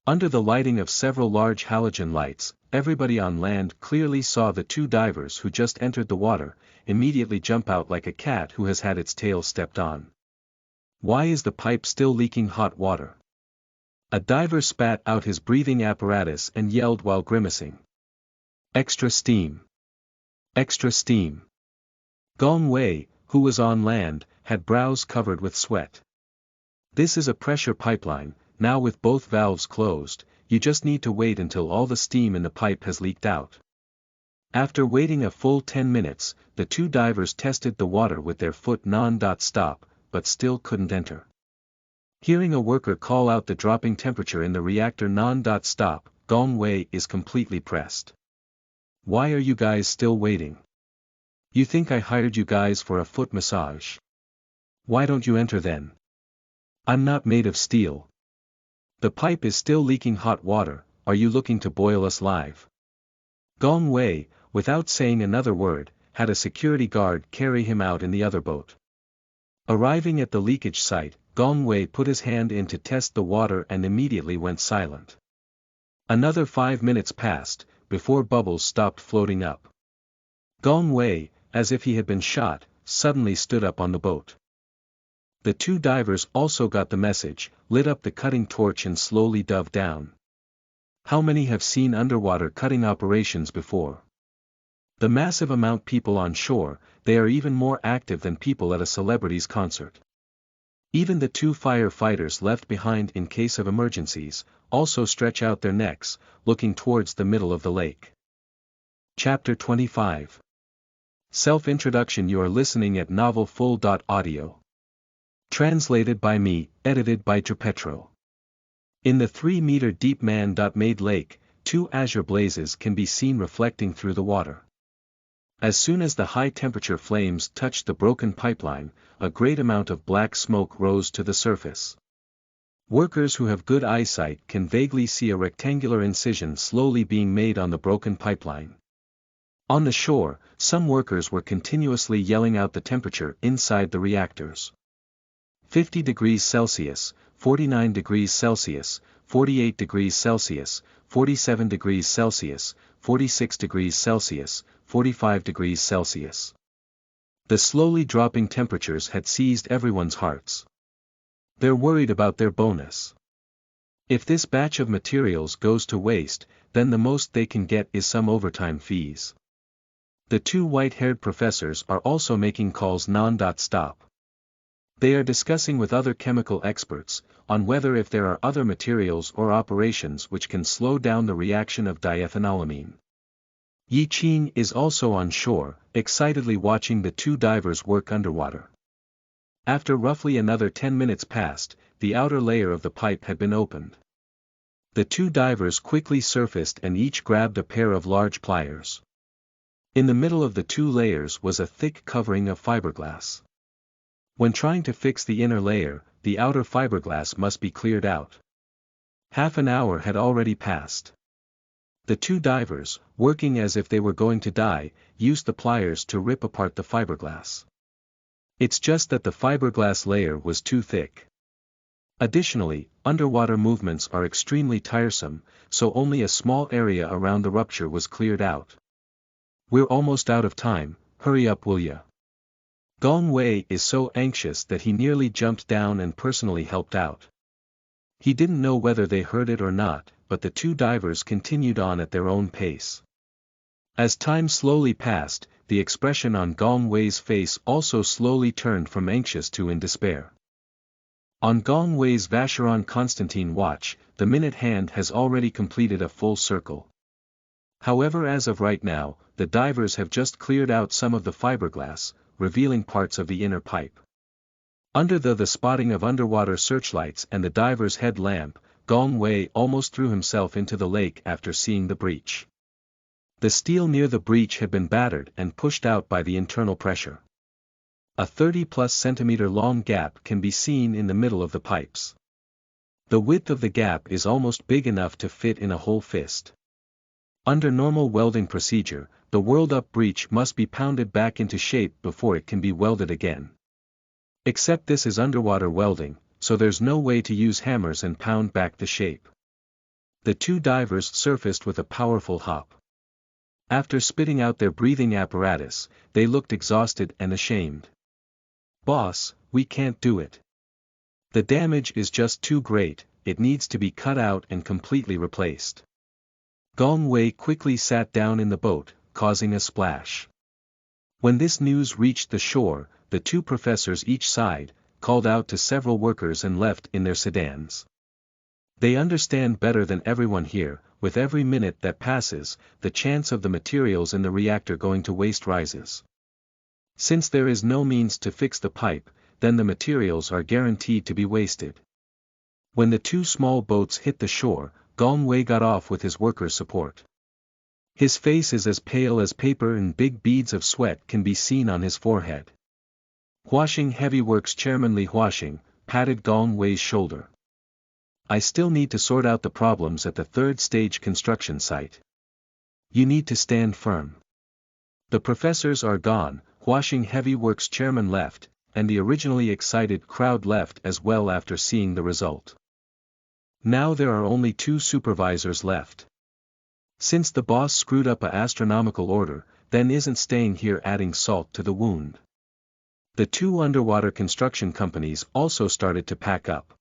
Under the lighting of several large halogen lights, everybody on land clearly saw the two divers who just entered the water, immediately jump out like a cat who has had its tail stepped on. Why is the pipe still leaking hot water? A diver spat out his breathing apparatus and yelled while grimacing. Extra steam! Extra steam! Gong Wei, who was on land, had brows covered with sweat. This is a pressure pipeline. Now with both valves closed, you just need to wait until all the steam in the pipe has leaked out. After waiting a full 10 minutes, the two divers tested the water with their foot non-stop, but still couldn't enter. Hearing a worker call out the dropping temperature in the reactor non-stop, Gong Wei is completely pressed. Why are you guys still waiting? You think I hired you guys for a foot massage? Why don't you enter then? I'm not made of steel. The pipe is still leaking hot water, are you looking to boil us live? Gong Wei, without saying another word, had a security guard carry him out in the other boat. Arriving at the leakage site, Gong Wei put his hand in to test the water and immediately went silent. Another 5 minutes passed, before bubbles stopped floating up. Gong Wei, as if he had been shot, suddenly stood up on the boat. The two divers also got the message, lit up the cutting torch and slowly dove down. How many have seen underwater cutting operations before? The massive amount people on shore, they are even more active than people at a celebrity's concert. Even the two firefighters left behind in case of emergencies, also stretch out their necks, looking towards the middle of the lake. Chapter 25. Self-introduction. You are listening at novelfull.audio. Translated by me, edited by Tripetro. In the 3-meter deep man-made lake, two azure blazes can be seen reflecting through the water. As soon as the high-temperature flames touched the broken pipeline, a great amount of black smoke rose to the surface. Workers who have good eyesight can vaguely see a rectangular incision slowly being made on the broken pipeline. On the shore, some workers were continuously yelling out the temperature inside the reactors. 50 degrees Celsius, 49 degrees Celsius, 48 degrees Celsius, 47 degrees Celsius, 46 degrees Celsius, 45 degrees Celsius. The slowly dropping temperatures had seized everyone's hearts. They're worried about their bonus. If this batch of materials goes to waste, then the most they can get is some overtime fees. The two white-haired professors are also making calls non-stop. They are discussing with other chemical experts, on whether if there are other materials or operations which can slow down the reaction of diethanolamine. Yi Qing is also on shore, excitedly watching the two divers work underwater. After roughly another 10 minutes passed, the outer layer of the pipe had been opened. The two divers quickly surfaced and each grabbed a pair of large pliers. In the middle of the two layers was a thick covering of fiberglass. When trying to fix the inner layer, the outer fiberglass must be cleared out. Half an hour had already passed. The two divers, working as if they were going to die, used the pliers to rip apart the fiberglass. It's just that the fiberglass layer was too thick. Additionally, underwater movements are extremely tiresome, so only a small area around the rupture was cleared out. We're almost out of time, hurry up will ya? Gong Wei is so anxious that he nearly jumped down and personally helped out. He didn't know whether they heard it or not, but the two divers continued on at their own pace. As time slowly passed, the expression on Gong Wei's face also slowly turned from anxious to in despair. On Gong Wei's Vacheron Constantine watch, the minute hand has already completed a full circle. However, as of right now, the divers have just cleared out some of the fiberglass, revealing parts of the inner pipe. Under the spotting of underwater searchlights and the diver's head lamp, Gong Wei almost threw himself into the lake after seeing the breach. The steel near the breach had been battered and pushed out by the internal pressure. A 30+ centimeter long gap can be seen in the middle of the pipes. The width of the gap is almost big enough to fit in a whole fist. Under normal welding procedure, the whirled-up breech must be pounded back into shape before it can be welded again. Except this is underwater welding, so there's no way to use hammers and pound back the shape. The two divers surfaced with a powerful hop. After spitting out their breathing apparatus, they looked exhausted and ashamed. "Boss, we can't do it. The damage is just too great, it needs to be cut out and completely replaced." Gong Wei quickly sat down in the boat, causing a splash. When this news reached the shore, the two professors each side, called out to several workers and left in their sedans. They understand better than everyone here, with every minute that passes, the chance of the materials in the reactor going to waste rises. Since there is no means to fix the pipe, then the materials are guaranteed to be wasted. When the two small boats hit the shore, Gong Wei got off with his workers' support. His face is as pale as paper and big beads of sweat can be seen on his forehead. Huashing Heavy Works Chairman Li Huashing patted Gong Wei's shoulder. "I still need to sort out the problems at the third stage construction site. You need to stand firm." The professors are gone, Huashing Heavy Works Chairman left, and the originally excited crowd left as well after seeing the result. Now there are only two supervisors left. Since the boss screwed up a astronomical order, then isn't staying here adding salt to the wound. The two underwater construction companies also started to pack up.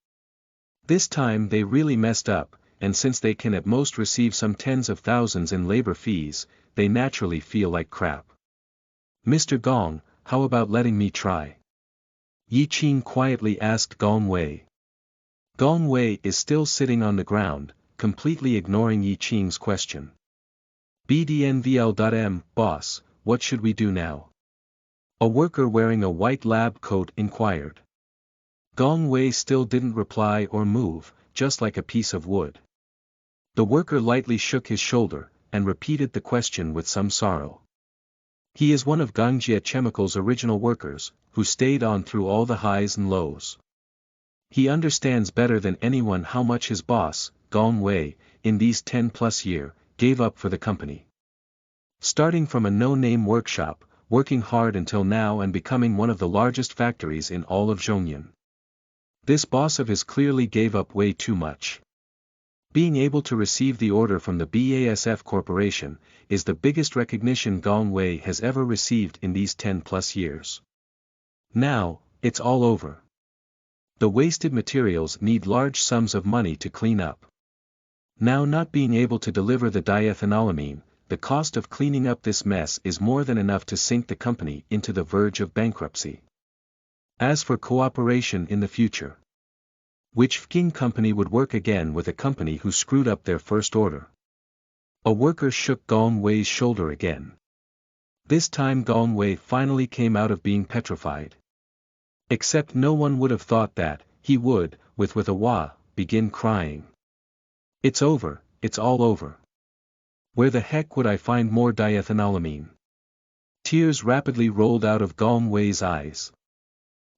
This time they really messed up, and since they can at most receive some tens of thousands in labor fees, they naturally feel like crap. "Mr. Gong, how about letting me try?" Yi Qing quietly asked Gong Wei. Gong Wei is still sitting on the ground, completely ignoring Yi Qing's question. "BDNVL.M, boss, what should we do now?" A worker wearing a white lab coat inquired. Gong Wei still didn't reply or move, just like a piece of wood. The worker lightly shook his shoulder, and repeated the question with some sorrow. He is one of Gangjia Chemical's original workers, who stayed on through all the highs and lows. He understands better than anyone how much his boss, Gong Wei, in these 10+ years, gave up for the company. Starting from a no-name workshop, working hard until now and becoming one of the largest factories in all of Zhongyan. This boss of his clearly gave up way too much. Being able to receive the order from the BASF Corporation, is the biggest recognition Gong Wei has ever received in these 10+ years. Now, it's all over. The wasted materials need large sums of money to clean up. Now not being able to deliver the diethanolamine, the cost of cleaning up this mess is more than enough to sink the company into the verge of bankruptcy. As for cooperation in the future, which fucking company would work again with a company who screwed up their first order? A worker shook Gong Wei's shoulder again. This time Gong Wei finally came out of being petrified. Except no one would have thought that, he would, with a wah, begin crying. "It's over, it's all over. Where the heck would I find more diethanolamine?" Tears rapidly rolled out of Gong Wei's eyes.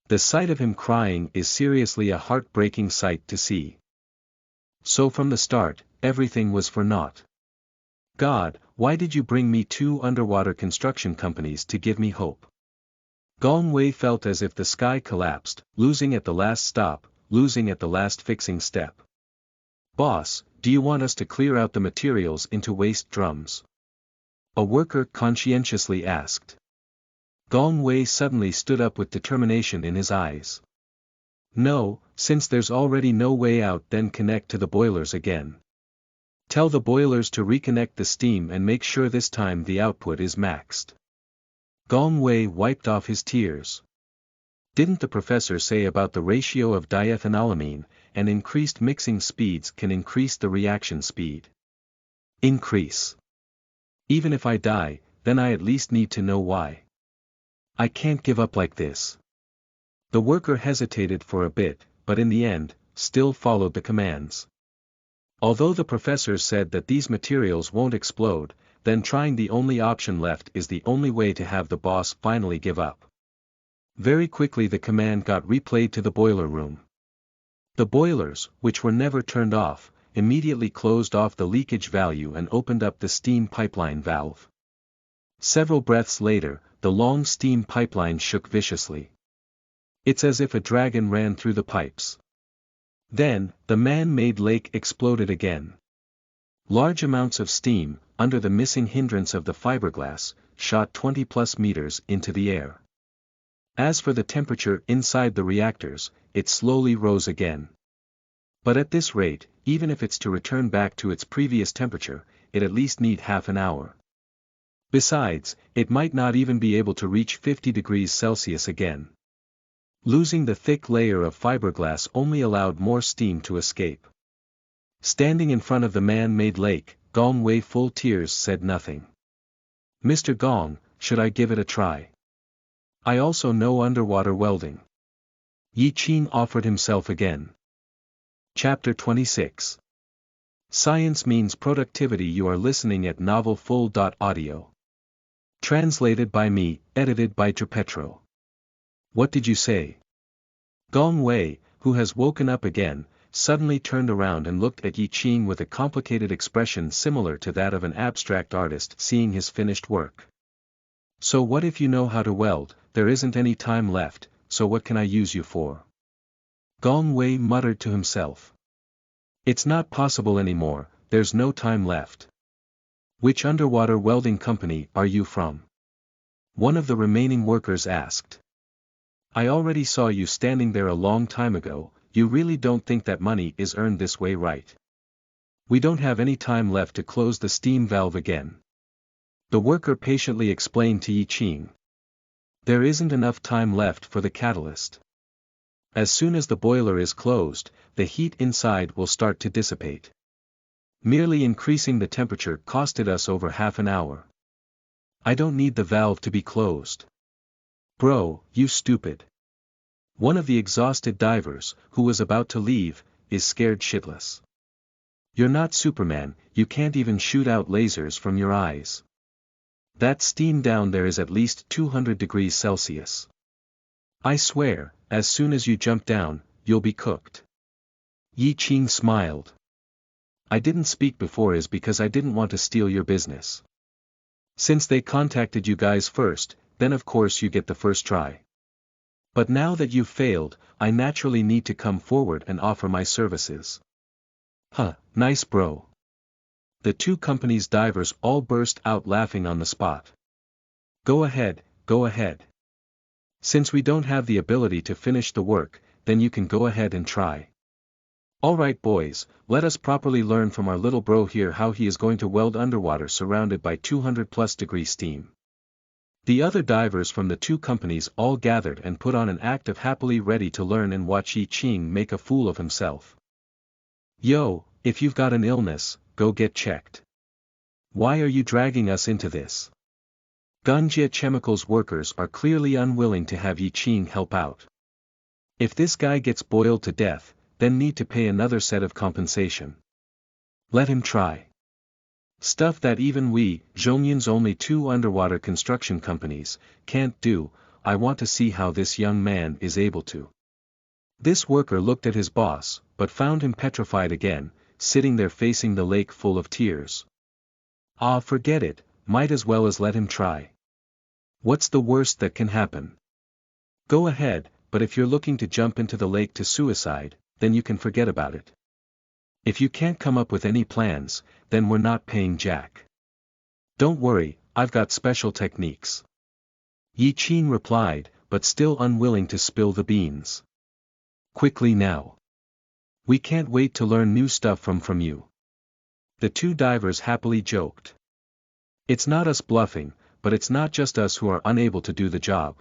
The sight of him crying is seriously a heartbreaking sight to see. So from the start, everything was for naught. God, why did you bring me two underwater construction companies to give me hope? Gong Wei felt as if the sky collapsed, losing at the last stop, losing at the last fixing step. "Boss, do you want us to clear out the materials into waste drums?" A worker conscientiously asked. Gong Wei suddenly stood up with determination in his eyes. "No, since there's already no way out, then connect to the boilers again. Tell the boilers to reconnect the steam and make sure this time the output is maxed." Gong Wei wiped off his tears. Didn't the professor say about the ratio of diethanolamine, and increased mixing speeds can increase the reaction speed? Increase. Even if I die, then I at least need to know why. I can't give up like this. The worker hesitated for a bit, but in the end, still followed the commands. Although the professors said that these materials won't explode, then trying the only option left is the only way to have the boss finally give up. Very quickly the command got replayed to the boiler room. The boilers, which were never turned off, immediately closed off the leakage valve and opened up the steam pipeline valve. Several breaths later, the long steam pipeline shook viciously. It's as if a dragon ran through the pipes. Then, the man-made lake exploded again. Large amounts of steam, under the missing hindrance of the fiberglass, shot 20+ meters into the air. As for the temperature inside the reactors, it slowly rose again. But at this rate, even if it's to return back to its previous temperature, it at least need half an hour. Besides, it might not even be able to reach 50 degrees Celsius again. Losing the thick layer of fiberglass only allowed more steam to escape. Standing in front of the man-made lake, Gong Wei, full tears, said nothing. "Mr. Gong, should I give it a try? I also know underwater welding." Yi Qing offered himself again. Chapter 26. Science means productivity. You are listening at novelfull.audio. Translated by me, edited by Petro. What did you say? Gong Wei, who has woken up again, suddenly turned around and looked at Yi Qing with a complicated expression similar to that of an abstract artist seeing his finished work. "So what if you know how to weld? There isn't any time left, so what can I use you for?" Gong Wei muttered to himself. "It's not possible anymore, there's no time left." "Which underwater welding company are you from?" one of the remaining workers asked. "I already saw you standing there a long time ago. You really don't think that money is earned this way, right? We don't have any time left to close the steam valve again." The worker patiently explained to Yi Qing. "There isn't enough time left for the catalyst. As soon as the boiler is closed, the heat inside will start to dissipate. Merely increasing the temperature costed us over half an hour. I don't need the valve to be closed." "Bro, you stupid." One of the exhausted divers, who was about to leave, is scared shitless. "You're not Superman, you can't even shoot out lasers from your eyes. That steam down there is at least 200 degrees Celsius. I swear, as soon as you jump down, you'll be cooked." Yi Qing smiled. "I didn't speak before is because I didn't want to steal your business. Since they contacted you guys first, then of course you get the first try. But now that you've failed, I naturally need to come forward and offer my services." "Huh, nice bro." The two companies' divers all burst out laughing on the spot. Go ahead. Since we don't have the ability to finish the work, then you can go ahead and try. Alright boys, let us properly learn from our little bro here how he is going to weld underwater surrounded by 200+ degree steam. The other divers from the two companies all gathered and put on an act of happily ready to learn and watch Yi Qing make a fool of himself. "Yo, if you've got an illness, go get checked. Why are you dragging us into this?" Ganjia Chemicals workers are clearly unwilling to have Yi Qing help out. If this guy gets boiled to death, then need to pay another set of compensation. Let him try. Stuff that even we, Zhongyin's only two underwater construction companies, can't do. I want to see how this young man is able to. This worker looked at his boss, but found him petrified again, sitting there facing the lake full of tears. Ah, forget it, might as well as let him try. What's the worst that can happen? Go ahead, but if you're looking to jump into the lake to suicide, then you can forget about it. If you can't come up with any plans, then we're not paying jack. Don't worry, I've got special techniques. Yi Qing replied, but still unwilling to spill the beans. Quickly now. We can't wait to learn new stuff from you. The two divers happily joked. It's not us bluffing, but it's not just us who are unable to do the job.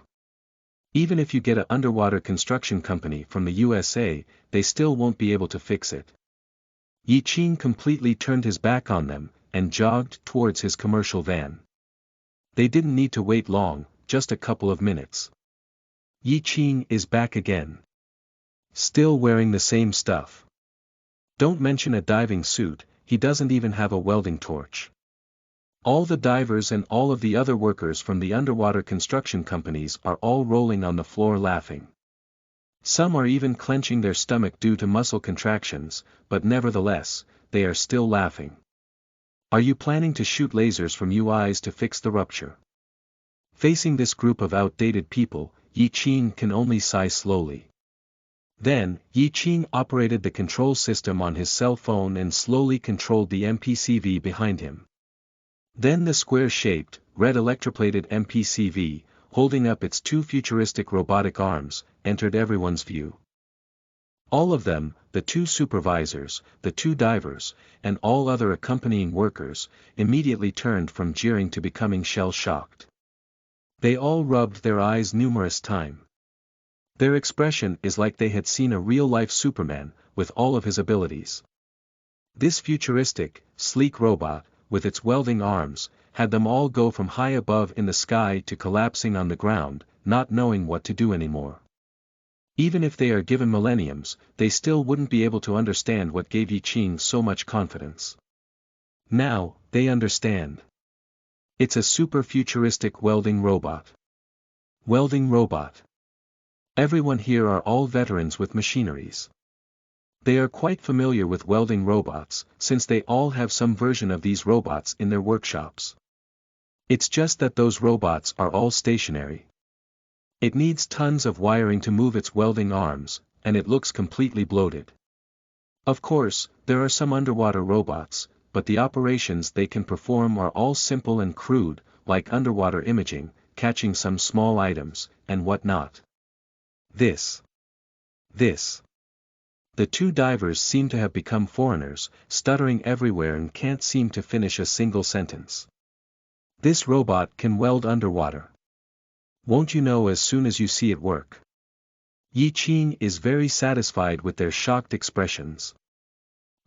Even if you get an underwater construction company from the USA, they still won't be able to fix it. Yi Qing completely turned his back on them, and jogged towards his commercial van. They didn't need to wait long, just a couple of minutes. Yi Qing is back again. Still wearing the same stuff. Don't mention a diving suit, he doesn't even have a welding torch. All the divers and all of the other workers from the underwater construction companies are all rolling on the floor laughing. Some are even clenching their stomach due to muscle contractions, but nevertheless, they are still laughing. Are you planning to shoot lasers from your eyes to fix the rupture? Facing this group of outdated people, Yi Qing can only sigh slowly. Then, Yi Qing operated the control system on his cell phone and slowly controlled the MPCV behind him. Then the square-shaped, red electroplated MPCV, holding up its two futuristic robotic arms, entered everyone's view. All of them, the two supervisors, the two divers, and all other accompanying workers, immediately turned from jeering to becoming shell-shocked. They all rubbed their eyes numerous times. Their expression is like they had seen a real-life Superman, with all of his abilities. This futuristic, sleek robot, with its welding arms, had them all go from high above in the sky to collapsing on the ground, not knowing what to do anymore. Even if they are given millenniums, they still wouldn't be able to understand what gave Yi Qing so much confidence. Now, they understand. It's a super futuristic welding robot. Welding robot. Everyone here are all veterans with machineries. They are quite familiar with welding robots, since they all have some version of these robots in their workshops. It's just that those robots are all stationary. It needs tons of wiring to move its welding arms, and it looks completely bloated. Of course, there are some underwater robots, but the operations they can perform are all simple and crude, like underwater imaging, catching some small items, and whatnot. This. The two divers seem to have become foreigners, stuttering everywhere and can't seem to finish a single sentence. This robot can weld underwater. Won't you know as soon as you see it work? Yi Qing is very satisfied with their shocked expressions.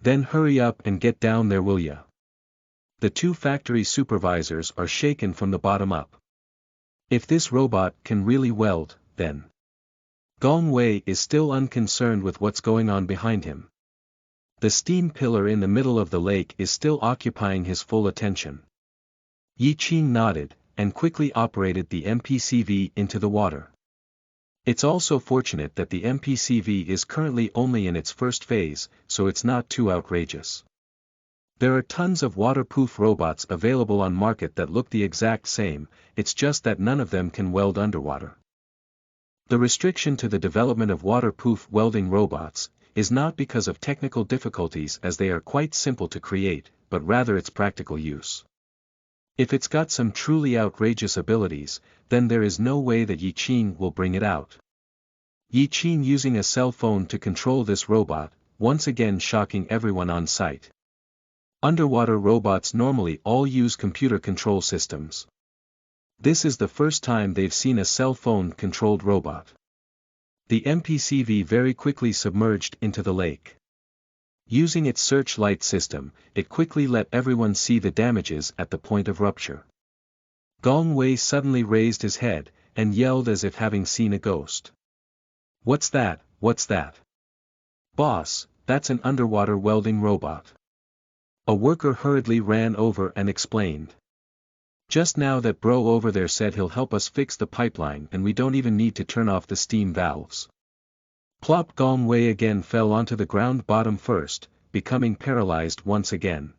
Then hurry up and get down there, will ya? The two factory supervisors are shaken from the bottom up. If this robot can really weld, then Gong Wei is still unconcerned with what's going on behind him. The steam pillar in the middle of the lake is still occupying his full attention. Yi Qing nodded, and quickly operated the MPCV into the water. It's also fortunate that the MPCV is currently only in its first phase, so it's not too outrageous. There are tons of waterproof robots available on market that look the exact same, it's just that none of them can weld underwater. The restriction to the development of waterproof welding robots is not because of technical difficulties, as they are quite simple to create, but rather its practical use. If it's got some truly outrageous abilities, then there is no way that Yi Qing will bring it out. Yi Qing using a cell phone to control this robot, once again shocking everyone on site. Underwater robots normally all use computer control systems. This is the first time they've seen a cell phone-controlled robot. The MPCV very quickly submerged into the lake. Using its searchlight system, it quickly let everyone see the damages at the point of rupture. Gong Wei suddenly raised his head, and yelled as if having seen a ghost. "What's that, what's that?" "Boss, that's an underwater welding robot." A worker hurriedly ran over and explained. "Just now that bro over there said he'll help us fix the pipeline and we don't even need to turn off the steam valves." Plop! Gong Wei again fell onto the ground bottom first, becoming paralyzed once again.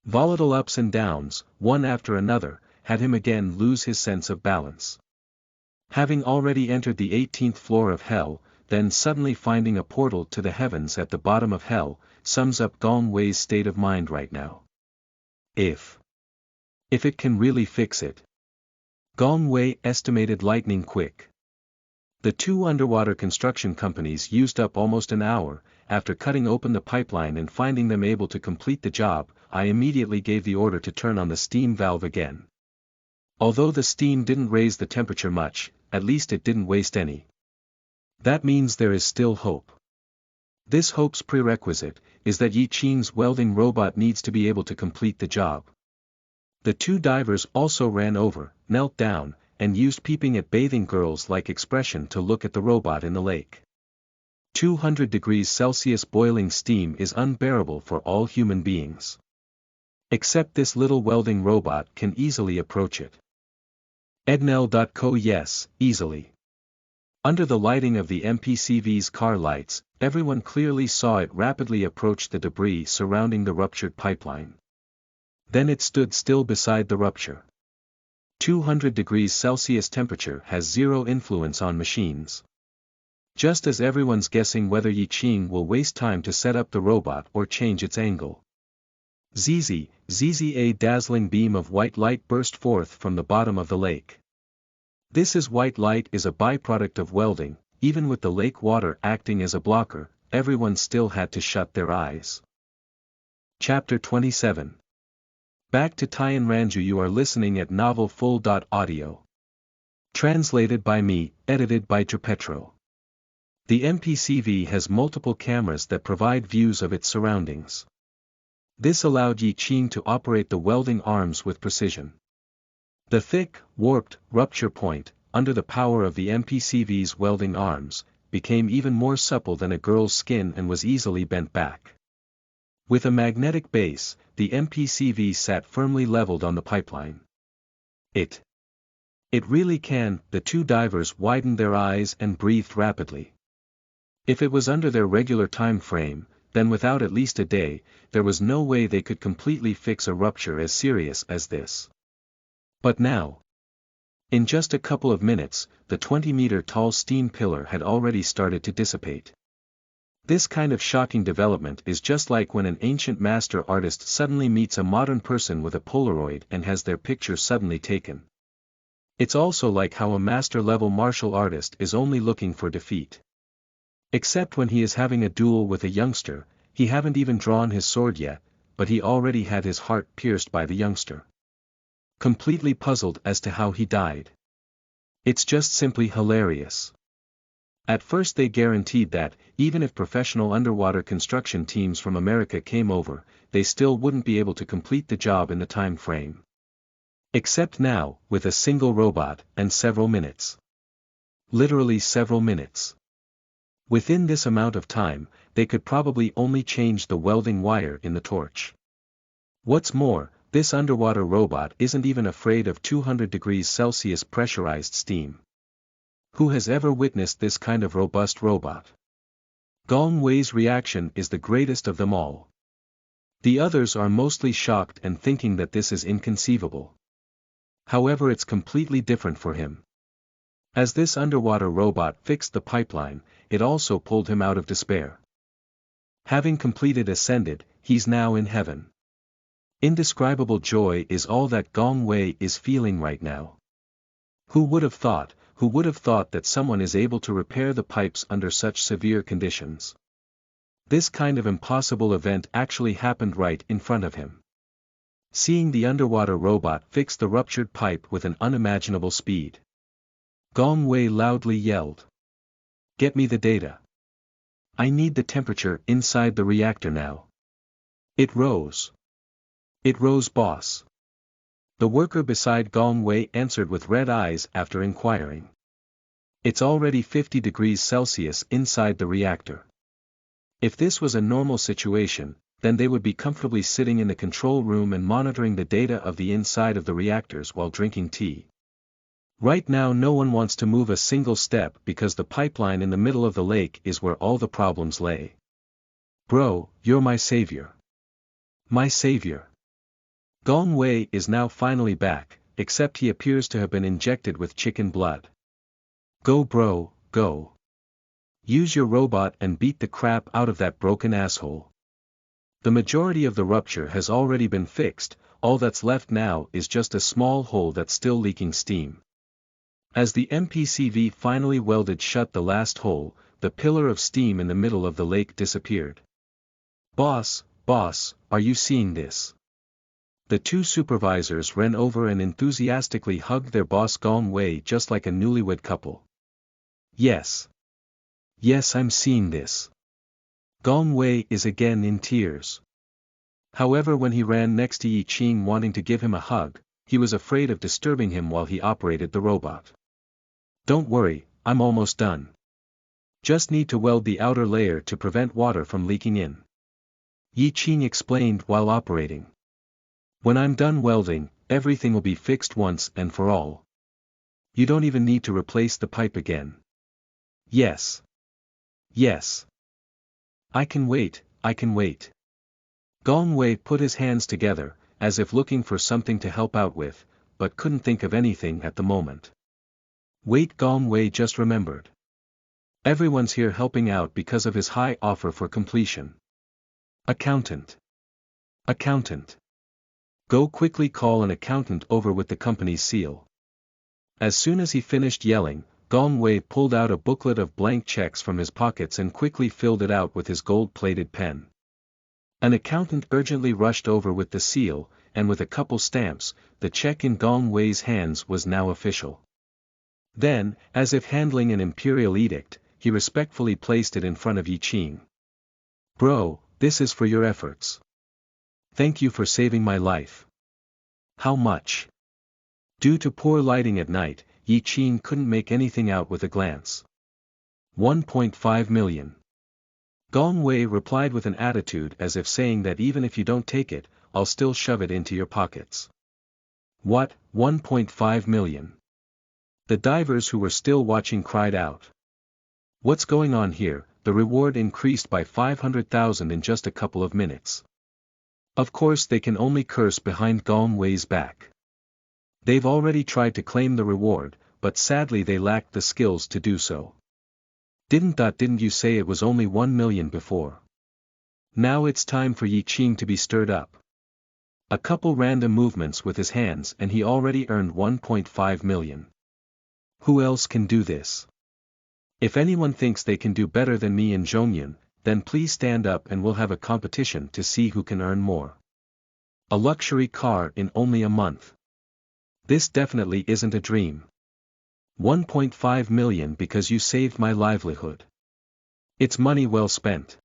Volatile ups and downs, one after another, had him again lose his sense of balance. Having already entered the 18th floor of hell, then suddenly finding a portal to the heavens at the bottom of hell, sums up Gong Wei's state of mind right now. If it can really fix it. Gong Wei estimated lightning quick. The two underwater construction companies used up almost an hour. After cutting open the pipeline and finding them able to complete the job, I immediately gave the order to turn on the steam valve again. Although the steam didn't raise the temperature much, at least it didn't waste any. That means there is still hope. This hope's prerequisite is that Yi Qing's welding robot needs to be able to complete the job. The two divers also ran over, knelt down, and used peeping at bathing girls-like expression to look at the robot in the lake. 200 degrees Celsius boiling steam is unbearable for all human beings. Except this little welding robot can easily approach it. Egnell.co Yes, easily. Under the lighting of the MPCV's car lights, everyone clearly saw it rapidly approach the debris surrounding the ruptured pipeline. Then it stood still beside the rupture. 200 degrees Celsius temperature has zero influence on machines. Just as everyone's guessing whether Yi Qing will waste time to set up the robot or change its angle. ZZ, a dazzling beam of white light burst forth from the bottom of the lake. This white light is a byproduct of welding. Even with the lake water acting as a blocker, everyone still had to shut their eyes. Chapter 27. Back to Tian Ranju. You are listening at novelfull.audio. Translated by me, edited by Tripetro. The MPCV has multiple cameras that provide views of its surroundings. This allowed Yi Qing to operate the welding arms with precision. The thick, warped, rupture point, under the power of the MPCV's welding arms, became even more supple than a girl's skin and was easily bent back. With a magnetic base, the MPCV sat firmly leveled on the pipeline. It really can. The two divers widened their eyes and breathed rapidly. If it was under their regular time frame, then without at least a day, there was no way they could completely fix a rupture as serious as this. But now, in just a couple of minutes, the 20-meter-tall steam pillar had already started to dissipate. This kind of shocking development is just like when an ancient master artist suddenly meets a modern person with a Polaroid and has their picture suddenly taken. It's also like how a master-level martial artist is only looking for defeat. Except when he is having a duel with a youngster, he haven't even drawn his sword yet, but he already had his heart pierced by the youngster. Completely puzzled as to how he died. It's just simply hilarious. At first they guaranteed that, even if professional underwater construction teams from America came over, they still wouldn't be able to complete the job in the time frame. Except now, with a single robot, and several minutes. Literally several minutes. Within this amount of time, they could probably only change the welding wire in the torch. What's more, this underwater robot isn't even afraid of 200 degrees Celsius pressurized steam. Who has ever witnessed this kind of robust robot? Gong Wei's reaction is the greatest of them all. The others are mostly shocked and thinking that this is inconceivable. However, it's completely different for him. As this underwater robot fixed the pipeline, it also pulled him out of despair. Having completed ascended, he's now in heaven. Indescribable joy is all that Gong Wei is feeling right now. Who would have thought that someone is able to repair the pipes under such severe conditions? This kind of impossible event actually happened right in front of him. Seeing the underwater robot fix the ruptured pipe with an unimaginable speed, Gong Wei loudly yelled. "Get me the data. I need the temperature inside the reactor now." It rose. "It rose, boss." The worker beside Gong Wei answered with red eyes after inquiring. "It's already 50 degrees Celsius inside the reactor." If this was a normal situation, then they would be comfortably sitting in the control room and monitoring the data of the inside of the reactors while drinking tea. Right now no one wants to move a single step because the pipeline in the middle of the lake is where all the problems lay. "Bro, you're my savior. My savior." Gong Wei is now finally back, except he appears to have been injected with chicken blood. "Go bro, go. Use your robot and beat the crap out of that broken asshole." The majority of the rupture has already been fixed, all that's left now is just a small hole that's still leaking steam. As the MPCV finally welded shut the last hole, the pillar of steam in the middle of the lake disappeared. Boss, are you seeing this?" The two supervisors ran over and enthusiastically hugged their boss Gong Wei just like a newlywed couple. Yes, I'm seeing this." Gong Wei is again in tears. However, when he ran next to Yi Qing wanting to give him a hug, he was afraid of disturbing him while he operated the robot. "Don't worry, I'm almost done. Just need to weld the outer layer to prevent water from leaking in," Yi Qing explained while operating. When I'm done welding, everything will be fixed once and for all. You don't even need to replace the pipe again. Yes. Yes. I can wait, I can wait. Gong Wei put his hands together, as if looking for something to help out with, but couldn't think of anything at the moment. Wait, Gong Wei just remembered. Everyone's here helping out because of his high offer for completion. Accountant. Accountant. Go quickly call an accountant over with the company's seal. As soon as he finished yelling, Gong Wei pulled out a booklet of blank checks from his pockets and quickly filled it out with his gold-plated pen. An accountant urgently rushed over with the seal, and with a couple stamps, the check in Gong Wei's hands was now official. Then, as if handling an imperial edict, he respectfully placed it in front of Yi Qing. Bro, this is for your efforts. Thank you for saving my life. How much? Due to poor lighting at night, Yi Qing couldn't make anything out with a glance. 1.5 million. Gong Wei replied with an attitude as if saying that even if you don't take it, I'll still shove it into your pockets. What, 1.5 million? The divers who were still watching cried out. What's going on here? The reward increased by 500,000 in just a couple of minutes. Of course they can only curse behind Gong Wei's back. They've already tried to claim the reward, but sadly they lacked the skills to do so. Didn't you say it was only 1 million before? Now it's time for Yi Qing to be stirred up. A couple random movements with his hands and he already earned 1.5 million. Who else can do this? If anyone thinks they can do better than me in Zhongyun, then please stand up and we'll have a competition to see who can earn more. A luxury car in only a month. This definitely isn't a dream. 1.5 million because you saved my livelihood. It's money well spent.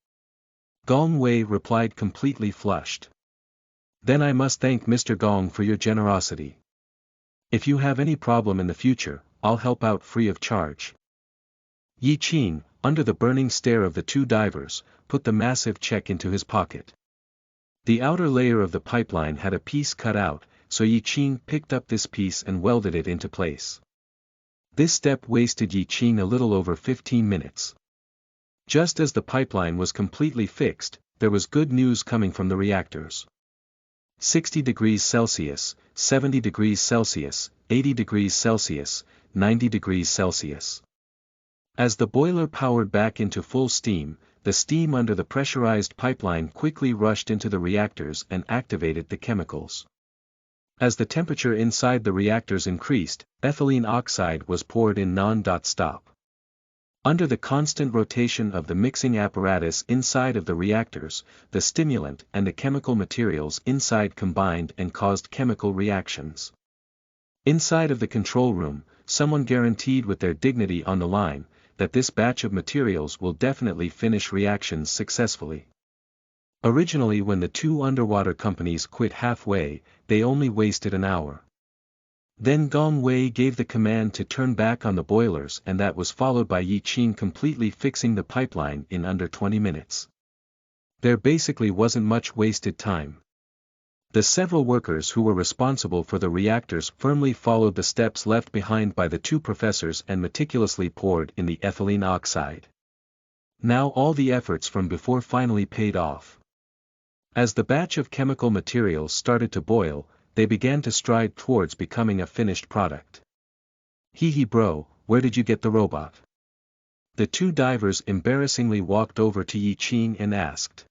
Gong Wei replied completely flushed. Then I must thank Mr. Gong for your generosity. If you have any problem in the future, I'll help out free of charge. Yi Qing, under the burning stare of the two divers, put the massive check into his pocket. The outer layer of the pipeline had a piece cut out, so Yi Qing picked up this piece and welded it into place. This step wasted Yi Qing a little over 15 minutes. Just as the pipeline was completely fixed, there was good news coming from the reactors. 60 degrees Celsius, 70 degrees Celsius, 80 degrees Celsius, 90 degrees Celsius. As the boiler powered back into full steam, the steam under the pressurized pipeline quickly rushed into the reactors and activated the chemicals. As the temperature inside the reactors increased, ethylene oxide was poured in non-stop. Under the constant rotation of the mixing apparatus inside of the reactors, the stimulant and the chemical materials inside combined and caused chemical reactions. Inside of the control room, someone guaranteed with their dignity on the line, that this batch of materials will definitely finish reactions successfully. Originally when the two underwater companies quit halfway, they only wasted an hour. Then Gong Wei gave the command to turn back on the boilers and that was followed by Yi Qing completely fixing the pipeline in under 20 minutes. There basically wasn't much wasted time. The several workers who were responsible for the reactors firmly followed the steps left behind by the two professors and meticulously poured in the ethylene oxide. Now all the efforts from before finally paid off. As the batch of chemical materials started to boil, they began to stride towards becoming a finished product. Hee bro, where did you get the robot? The two divers embarrassingly walked over to Yi Qing and asked.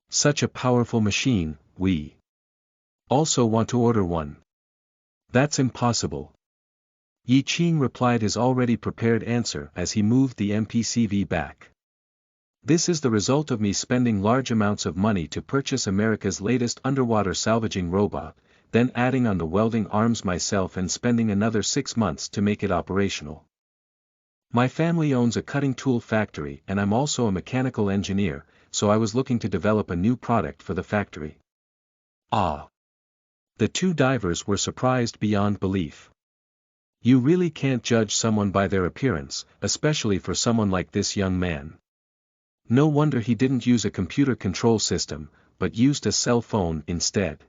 Such a powerful machine, we also want to order one. That's impossible. Yi Qing replied his already prepared answer as he moved the MPCV back. This is the result of me spending large amounts of money to purchase America's latest underwater salvaging robot, then adding on the welding arms myself and spending another 6 months to make it operational. My family owns a cutting tool factory and I'm also a mechanical engineer, so I was looking to develop a new product for the factory. Ah! The two divers were surprised beyond belief. You really can't judge someone by their appearance, especially for someone like this young man. No wonder he didn't use a computer control system, but used a cell phone instead.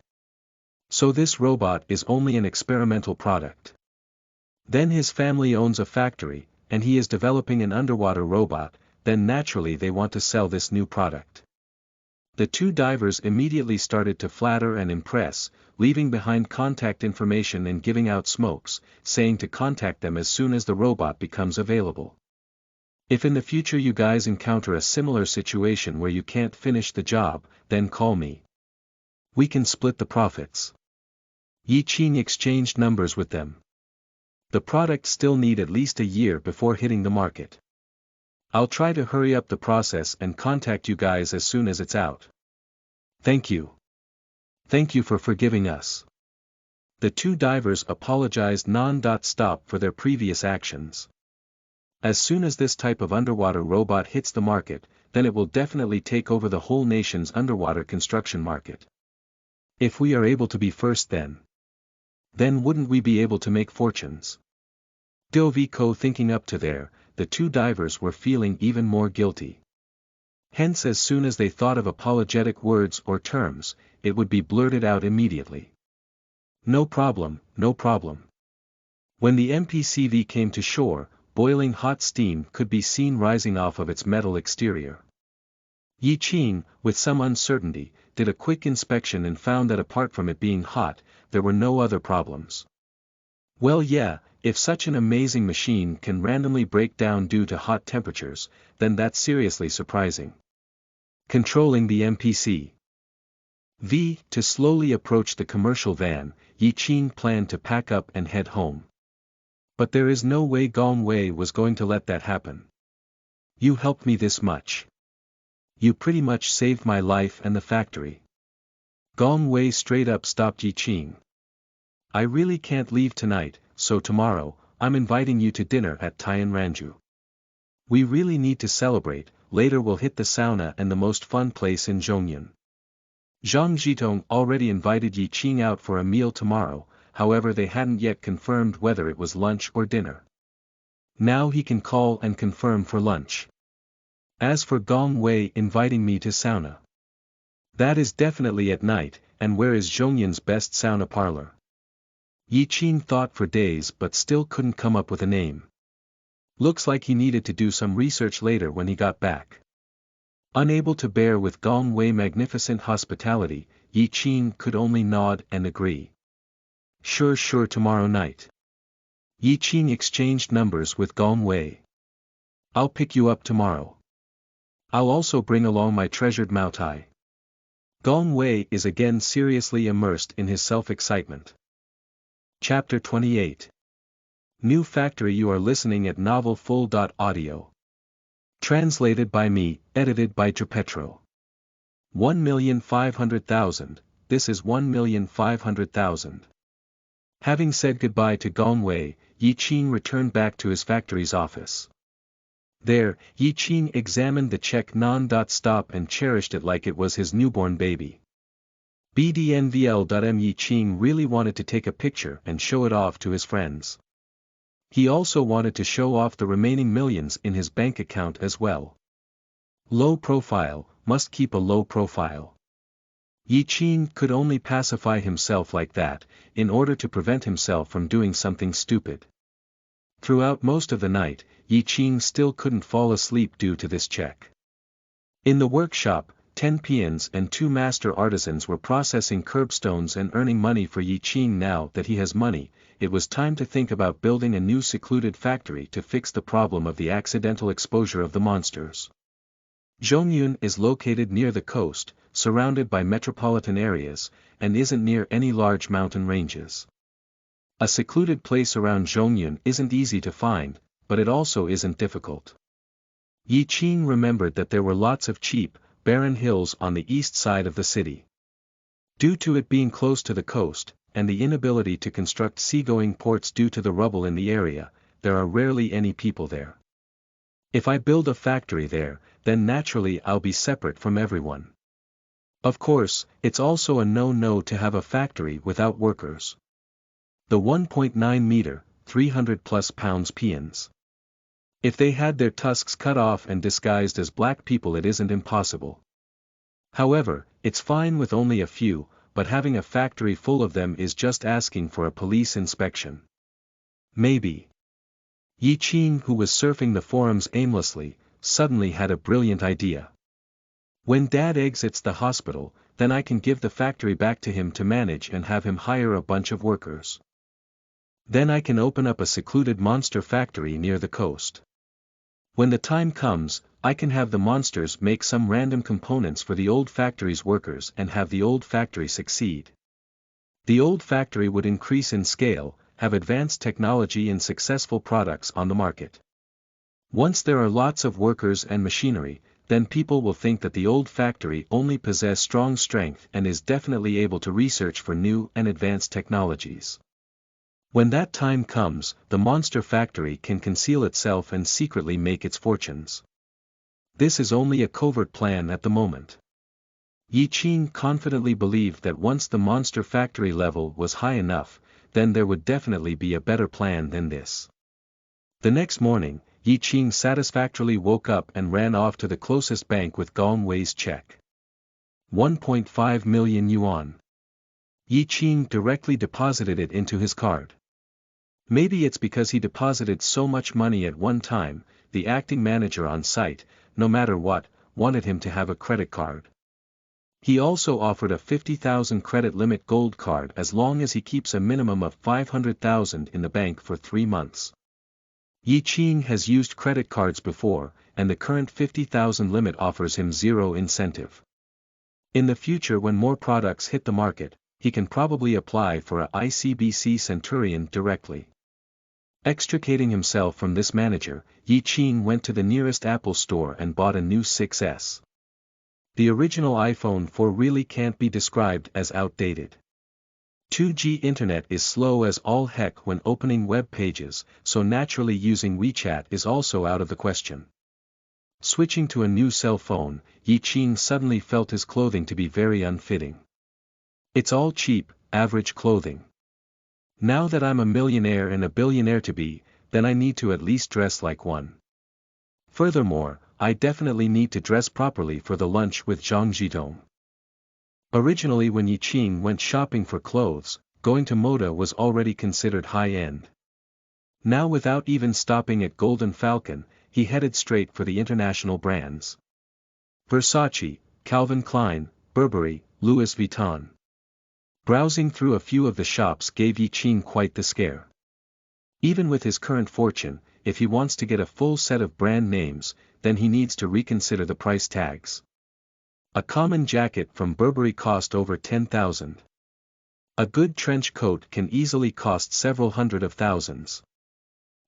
So this robot is only an experimental product. Then his family owns a factory, and he is developing an underwater robot, then naturally they want to sell this new product. The two divers immediately started to flatter and impress, leaving behind contact information and giving out smokes, saying to contact them as soon as the robot becomes available. If in the future you guys encounter a similar situation where you can't finish the job, then call me. We can split the profits. Yi Qing exchanged numbers with them. The product still need at least a year before hitting the market. I'll try to hurry up the process and contact you guys as soon as it's out. Thank you. Thank you for forgiving us. The two divers apologized non-stop for their previous actions. As soon as this type of underwater robot hits the market, then it will definitely take over the whole nation's underwater construction market. If we are able to be first then wouldn't we be able to make fortunes? Doviko thinking up to there, the two divers were feeling even more guilty. Hence as soon as they thought of apologetic words or terms, it would be blurted out immediately. No problem, no problem. When the MPCV came to shore, boiling hot steam could be seen rising off of its metal exterior. Yi Qing, with some uncertainty, did a quick inspection and found that apart from it being hot, there were no other problems. Well yeah, if such an amazing machine can randomly break down due to hot temperatures, then that's seriously surprising. Controlling the MPC V to slowly approach the commercial van, Yi Qing planned to pack up and head home. But there is no way Gong Wei was going to let that happen. You helped me this much. You pretty much saved my life and the factory. Gong Wei straight up stopped Yi Qing. I really can't leave tonight, so tomorrow, I'm inviting you to dinner at Tianranju. We really need to celebrate, later we'll hit the sauna and the most fun place in Zhongyun. Zhang Zhitong already invited Yi Qing out for a meal tomorrow, however they hadn't yet confirmed whether it was lunch or dinner. Now he can call and confirm for lunch. As for Gong Wei inviting me to sauna, that is definitely at night, and where is Zhongyun's best sauna parlor? Yi Qing thought for days but still couldn't come up with a name. Looks like he needed to do some research later when he got back. Unable to bear with Gong Wei's magnificent hospitality, Yi Qing could only nod and agree. Sure tomorrow night. Yi Qing exchanged numbers with Gong Wei. I'll pick you up tomorrow. I'll also bring along my treasured Maotai. Gong Wei is again seriously immersed in his self-excitement. Chapter 28. New Factory. You are listening at novelfull.audio. Translated by me, edited by Geppetro. 1,500,000, this is 1,500,000. Having said goodbye to Gong Wei, Yi Qing returned back to his factory's office. There, Yi Qing examined the check non-stop and cherished it like it was his newborn baby. BDNVL.M. Yi Qing really wanted to take a picture and show it off to his friends. He also wanted to show off the remaining millions in his bank account as well. Low profile, must keep a low profile. Yi Qing could only pacify himself like that, in order to prevent himself from doing something stupid. Throughout most of the night, Yi Qing still couldn't fall asleep due to this check. In the workshop, 10 peons and 2 master artisans were processing curbstones and earning money for Yi Qing. Now that he has money, it was time to think about building a new secluded factory to fix the problem of the accidental exposure of the monsters. Zhongyun is located near the coast, surrounded by metropolitan areas, and isn't near any large mountain ranges. A secluded place around Zhongyun isn't easy to find, but it also isn't difficult. Yi Qing remembered that there were lots of cheap, barren hills on the east side of the city. Due to it being close to the coast, and the inability to construct seagoing ports due to the rubble in the area, there are rarely any people there. If I build a factory there, then naturally I'll be separate from everyone. Of course, it's also a no-no to have a factory without workers. The 1.9 meter, 300 plus pounds peons. If they had their tusks cut off and disguised as black people, it isn't impossible. However, it's fine with only a few, but having a factory full of them is just asking for a police inspection. Maybe. Yi Qing, who was surfing the forums aimlessly, suddenly had a brilliant idea. When Dad exits the hospital, then I can give the factory back to him to manage and have him hire a bunch of workers. Then I can open up a secluded monster factory near the coast. When the time comes, I can have the monsters make some random components for the old factory's workers and have the old factory succeed. The old factory would increase in scale, have advanced technology and successful products on the market. Once there are lots of workers and machinery, then people will think that the old factory only possesses strong strength and is definitely able to research for new and advanced technologies. When that time comes, the monster factory can conceal itself and secretly make its fortunes. This is only a covert plan at the moment. Yi Qing confidently believed that once the monster factory level was high enough, then there would definitely be a better plan than this. The next morning, Yi Qing satisfactorily woke up and ran off to the closest bank with Gong Wei's check. 1.5 million yuan. Yi Qing directly deposited it into his card. Maybe it's because he deposited so much money at one time, the acting manager on site, no matter what, wanted him to have a credit card. He also offered a 50,000 credit limit gold card as long as he keeps a minimum of 500,000 in the bank for 3 months. Yi Qing has used credit cards before, and the current 50,000 limit offers him zero incentive. In the future, when more products hit the market, he can probably apply for a ICBC Centurion directly. Extricating himself from this manager, Yi Qing went to the nearest Apple store and bought a new 6S. The original iPhone 4 really can't be described as outdated. 2G internet is slow as all heck when opening web pages, so naturally using WeChat is also out of the question. Switching to a new cell phone, Yi Qing suddenly felt his clothing to be very unfitting. It's all cheap, average clothing. Now that I'm a millionaire and a billionaire to be, then I need to at least dress like one. Furthermore, I definitely need to dress properly for the lunch with Zhang Zhidong. Originally, when Yi Qing went shopping for clothes, going to Moda was already considered high-end. Now, without even stopping at Golden Falcon, he headed straight for the international brands. Versace, Calvin Klein, Burberry, Louis Vuitton. Browsing through a few of the shops gave Yi Qing quite the scare. Even with his current fortune, if he wants to get a full set of brand names, then he needs to reconsider the price tags. A common jacket from Burberry cost over 10,000. A good trench coat can easily cost several hundred of thousands.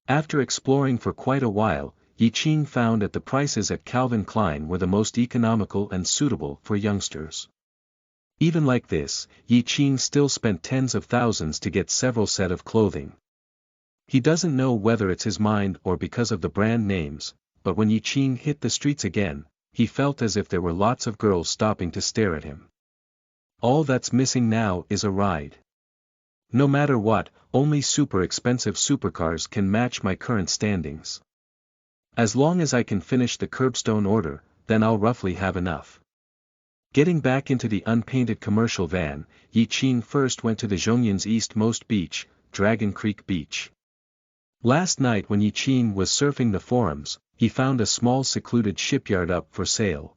After exploring for quite a while, Yi Qing found that the prices at Calvin Klein were the most economical and suitable for youngsters. Even like this, Yi Qing still spent tens of thousands to get several sets of clothing. He doesn't know whether it's his mind or because of the brand names, but when Yi Qing hit the streets again, he felt as if there were lots of girls stopping to stare at him. All that's missing now is a ride. No matter what, only super expensive supercars can match my current standings. As long as I can finish the curbstone order, then I'll roughly have enough. Getting back into the unpainted commercial van, Yi Qing first went to the Zhongyin's eastmost beach, Dragon Creek Beach. Last night when Yi Qing was surfing the forums, he found a small secluded shipyard up for sale.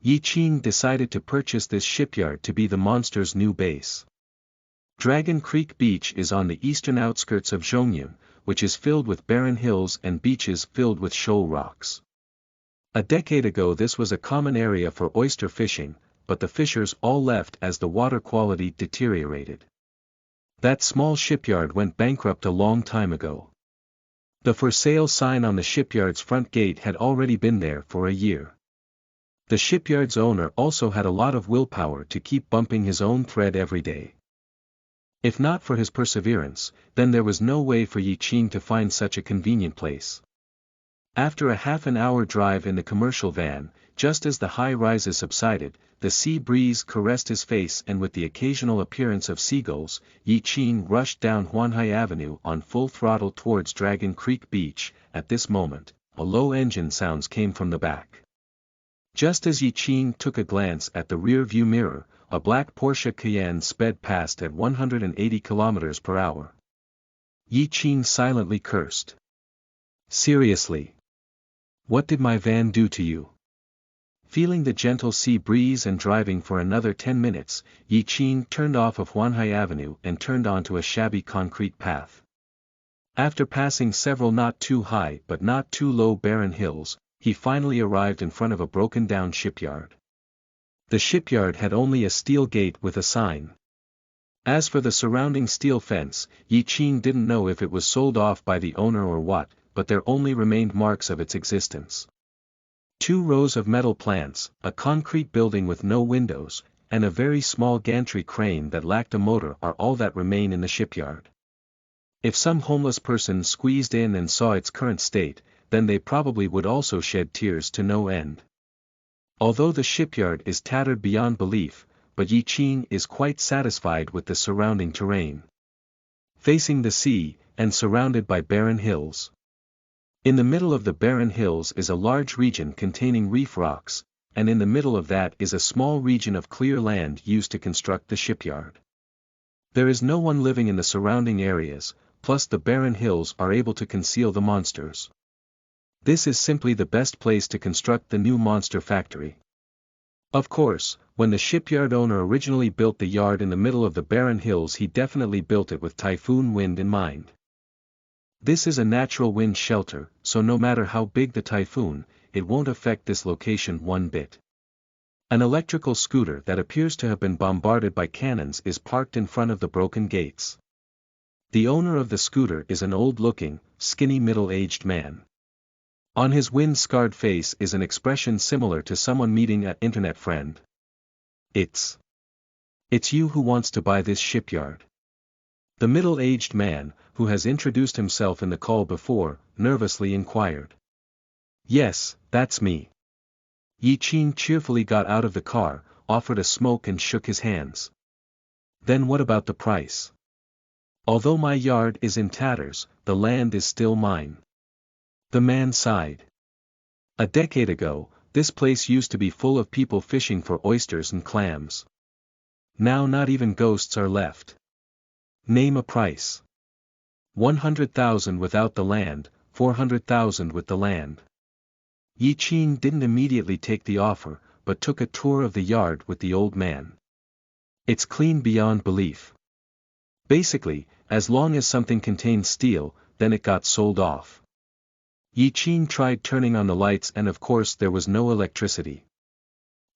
Yi Qing decided to purchase this shipyard to be the monster's new base. Dragon Creek Beach is on the eastern outskirts of Zhongyin, which is filled with barren hills and beaches filled with shoal rocks. A decade ago this was a common area for oyster fishing, but the fishers all left as the water quality deteriorated. That small shipyard went bankrupt a long time ago. The for sale sign on the shipyard's front gate had already been there for a year. The shipyard's owner also had a lot of willpower to keep bumping his own thread every day. If not for his perseverance, then there was no way for Yi Qing to find such a convenient place. After a half-an-hour drive in the commercial van, just as the high rises subsided, the sea breeze caressed his face, and with the occasional appearance of seagulls, Yi Qing rushed down Huanhai Avenue on full throttle towards Dragon Creek Beach. At this moment, a low engine sounds came from the back. Just as Yi Qing took a glance at the rear-view mirror, a black Porsche Cayenne sped past at 180 kilometers per hour. Yi Qing silently cursed. Seriously? What did my van do to you? Feeling the gentle sea breeze and driving for another 10 minutes, Yi Qing turned off of Huanhai Avenue and turned onto a shabby concrete path. After passing several not too high but not too low barren hills, he finally arrived in front of a broken-down shipyard. The shipyard had only a steel gate with a sign. As for the surrounding steel fence, Yi Qing didn't know if it was sold off by the owner or what, but there only remained marks of its existence. 2 rows of metal plants, a concrete building with no windows, and a very small gantry crane that lacked a motor are all that remain in the shipyard. If some homeless person squeezed in and saw its current state, then they probably would also shed tears to no end. Although the shipyard is tattered beyond belief, but Yi Qing is quite satisfied with the surrounding terrain. Facing the sea, and surrounded by barren hills. In the middle of the barren hills is a large region containing reef rocks, and in the middle of that is a small region of clear land used to construct the shipyard. There is no one living in the surrounding areas, plus the barren hills are able to conceal the monsters. This is simply the best place to construct the new monster factory. Of course, when the shipyard owner originally built the yard in the middle of the barren hills, he definitely built it with typhoon wind in mind. This is a natural wind shelter, so no matter how big the typhoon, it won't affect this location one bit. An electrical scooter that appears to have been bombarded by cannons is parked in front of the broken gates. The owner of the scooter is an old-looking, skinny middle-aged man. On his wind-scarred face is an expression similar to someone meeting an internet friend. It's you who wants to buy this shipyard. The middle-aged man, who has introduced himself in the call before, nervously inquired. Yes, that's me. Yi Qing cheerfully got out of the car, offered a smoke and shook his hands. Then what about the price? Although my yard is in tatters, the land is still mine. The man sighed. A decade ago, this place used to be full of people fishing for oysters and clams. Now not even ghosts are left. Name a price. 100,000 without the land, 400,000 with the land. Yi Qing didn't immediately take the offer, but took a tour of the yard with the old man. It's clean beyond belief. Basically, as long as something contained steel, then it got sold off. Yi Qing tried turning on the lights and of course there was no electricity.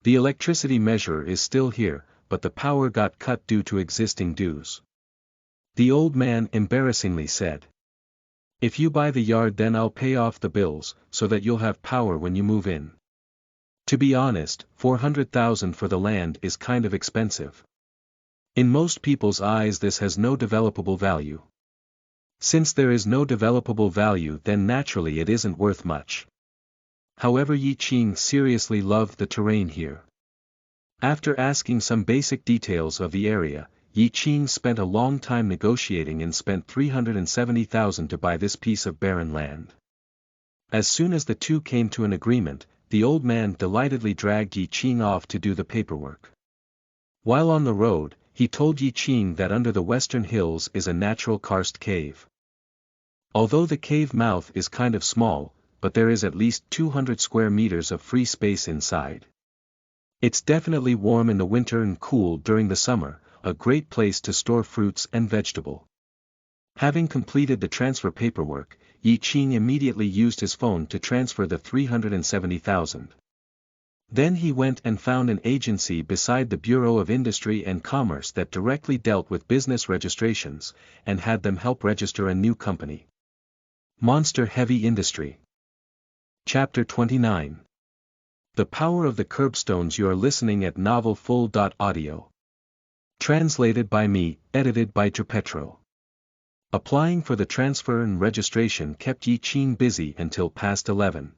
The electricity measure is still here, but the power got cut due to existing dues. The old man embarrassingly said. If you buy the yard then I'll pay off the bills, so that you'll have power when you move in. To be honest, 400,000 for the land is kind of expensive. In most people's eyes this has no developable value. Since there is no developable value then naturally it isn't worth much. However, Yi Qing seriously loved the terrain here. After asking some basic details of the area, Yi Qing spent a long time negotiating and spent 370,000 to buy this piece of barren land. As soon as the two came to an agreement, the old man delightedly dragged Yi Qing off to do the paperwork. While on the road, he told Yi Qing that under the western hills is a natural karst cave. Although the cave mouth is kind of small, but there is at least 200 square meters of free space inside. It's definitely warm in the winter and cool during the summer, a great place to store fruits and vegetable. Having completed the transfer paperwork, Yi Qing immediately used his phone to transfer the 370,000. Then he went and found an agency beside the Bureau of Industry and Commerce that directly dealt with business registrations, and had them help register a new company. Monster Heavy Industry. Chapter 29. The Power of the Curbstones. You are listening at novelfull.audio. Translated by me, edited by Petro. Applying for the transfer and registration kept Yi Qing busy until past 11.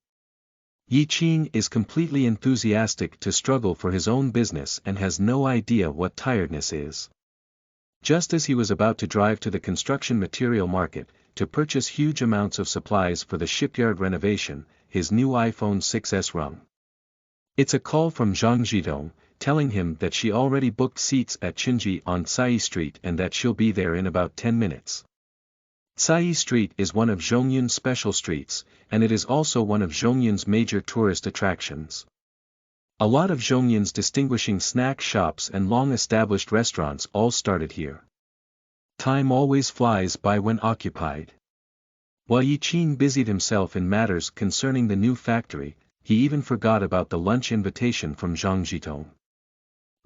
Yi Qing is completely enthusiastic to struggle for his own business and has no idea what tiredness is. Just as he was about to drive to the construction material market, to purchase huge amounts of supplies for the shipyard renovation, his new iPhone 6s rung. It's a call from Zhang Zhidong, telling him that she already booked seats at Chinji on Sai Street and that she'll be there in about 10 minutes. Sai Street is one of Zhongyun's special streets, and it is also one of Zhongyun's major tourist attractions. A lot of Zhongyun's distinguishing snack shops and long-established restaurants all started here. Time always flies by when occupied. While Yi Qing busied himself in matters concerning the new factory, he even forgot about the lunch invitation from Zhang Jitong.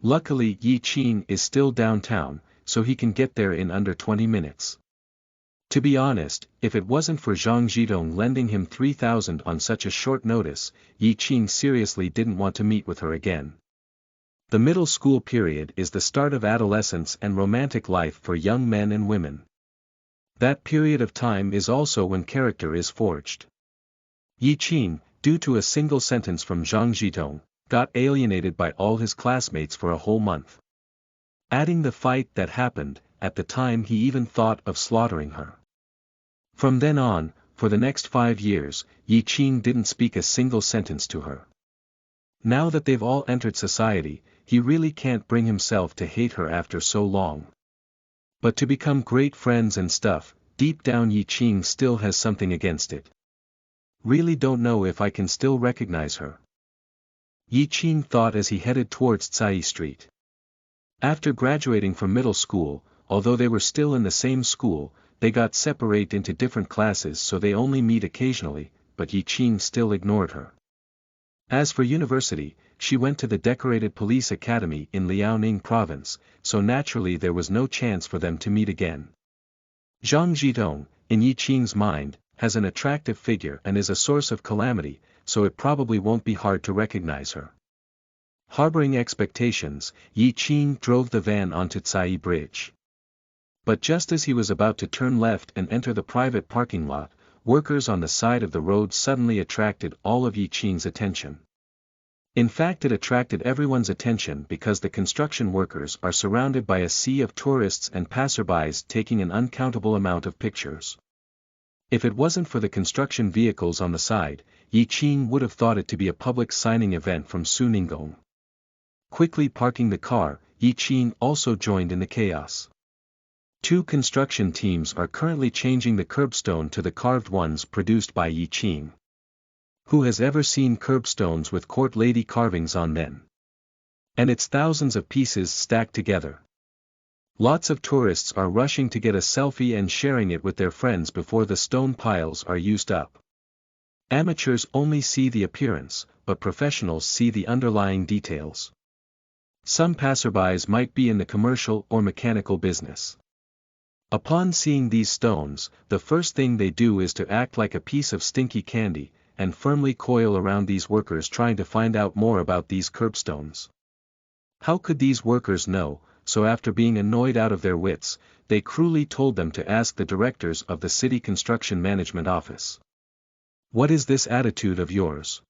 Luckily Yi Qing is still downtown, so he can get there in under 20 minutes. To be honest, if it wasn't for Zhang Jitong lending him 3,000 on such a short notice, Yi Qing seriously didn't want to meet with her again. The middle school period is the start of adolescence and romantic life for young men and women. That period of time is also when character is forged. Yi Qing, due to a single sentence from Zhang Jitong, got alienated by all his classmates for a whole month. Adding the fight that happened, at the time he even thought of slaughtering her. From then on, for the next 5 years, Yi Qing didn't speak a single sentence to her. Now that they've all entered society, he really can't bring himself to hate her after so long. But to become great friends and stuff, deep down Yi Qing still has something against it. Really don't know if I can still recognize her. Yi Qing thought as he headed towards Cai Street. After graduating from middle school, although they were still in the same school, they got separated into different classes so they only meet occasionally, but Yi Qing still ignored her. As for university, she went to the decorated police academy in Liaoning province, so naturally there was no chance for them to meet again. Zhang Jitong, in Yi Qing's mind, has an attractive figure and is a source of calamity, so it probably won't be hard to recognize her. Harboring expectations, Yi Qing drove the van onto Cai Bridge. But just as he was about to turn left and enter the private parking lot, workers on the side of the road suddenly attracted all of Yi Qing's attention. In fact, it attracted everyone's attention because the construction workers are surrounded by a sea of tourists and passerbys taking an uncountable amount of pictures. If it wasn't for the construction vehicles on the side, Yi Qing would have thought it to be a public signing event from Suningong. Quickly parking the car, Yi Qing also joined in the chaos. 2 construction teams are currently changing the curbstone to the carved ones produced by Yi Qing. Who has ever seen curbstones with court lady carvings on them? And it's thousands of pieces stacked together. Lots of tourists are rushing to get a selfie and sharing it with their friends before the stone piles are used up. Amateurs only see the appearance, but professionals see the underlying details. Some passerbys might be in the commercial or mechanical business. Upon seeing these stones, the first thing they do is to act like a piece of stinky candy, and firmly coil around these workers trying to find out more about these curbstones. How could these workers know? So after being annoyed out of their wits, they cruelly told them to ask the directors of the city construction management office. What is this attitude of yours?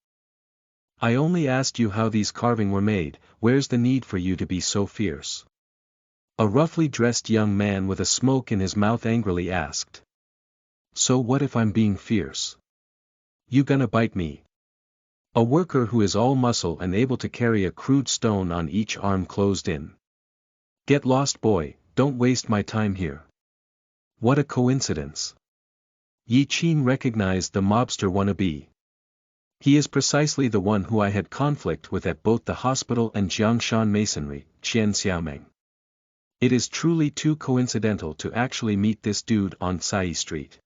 I only asked you how these carving were made, where's the need for you to be so fierce? A roughly dressed young man with a smoke in his mouth angrily asked. So what if I'm being fierce? You gonna bite me? A worker who is all muscle and able to carry a crude stone on each arm closed in. Get lost, boy, don't waste my time here. What a coincidence. Yi Qing recognized the mobster wannabe. He is precisely the one who I had conflict with at both the hospital and Jiangshan Masonry, Qian Xiaomeng. It is truly too coincidental to actually meet this dude on Cai Street.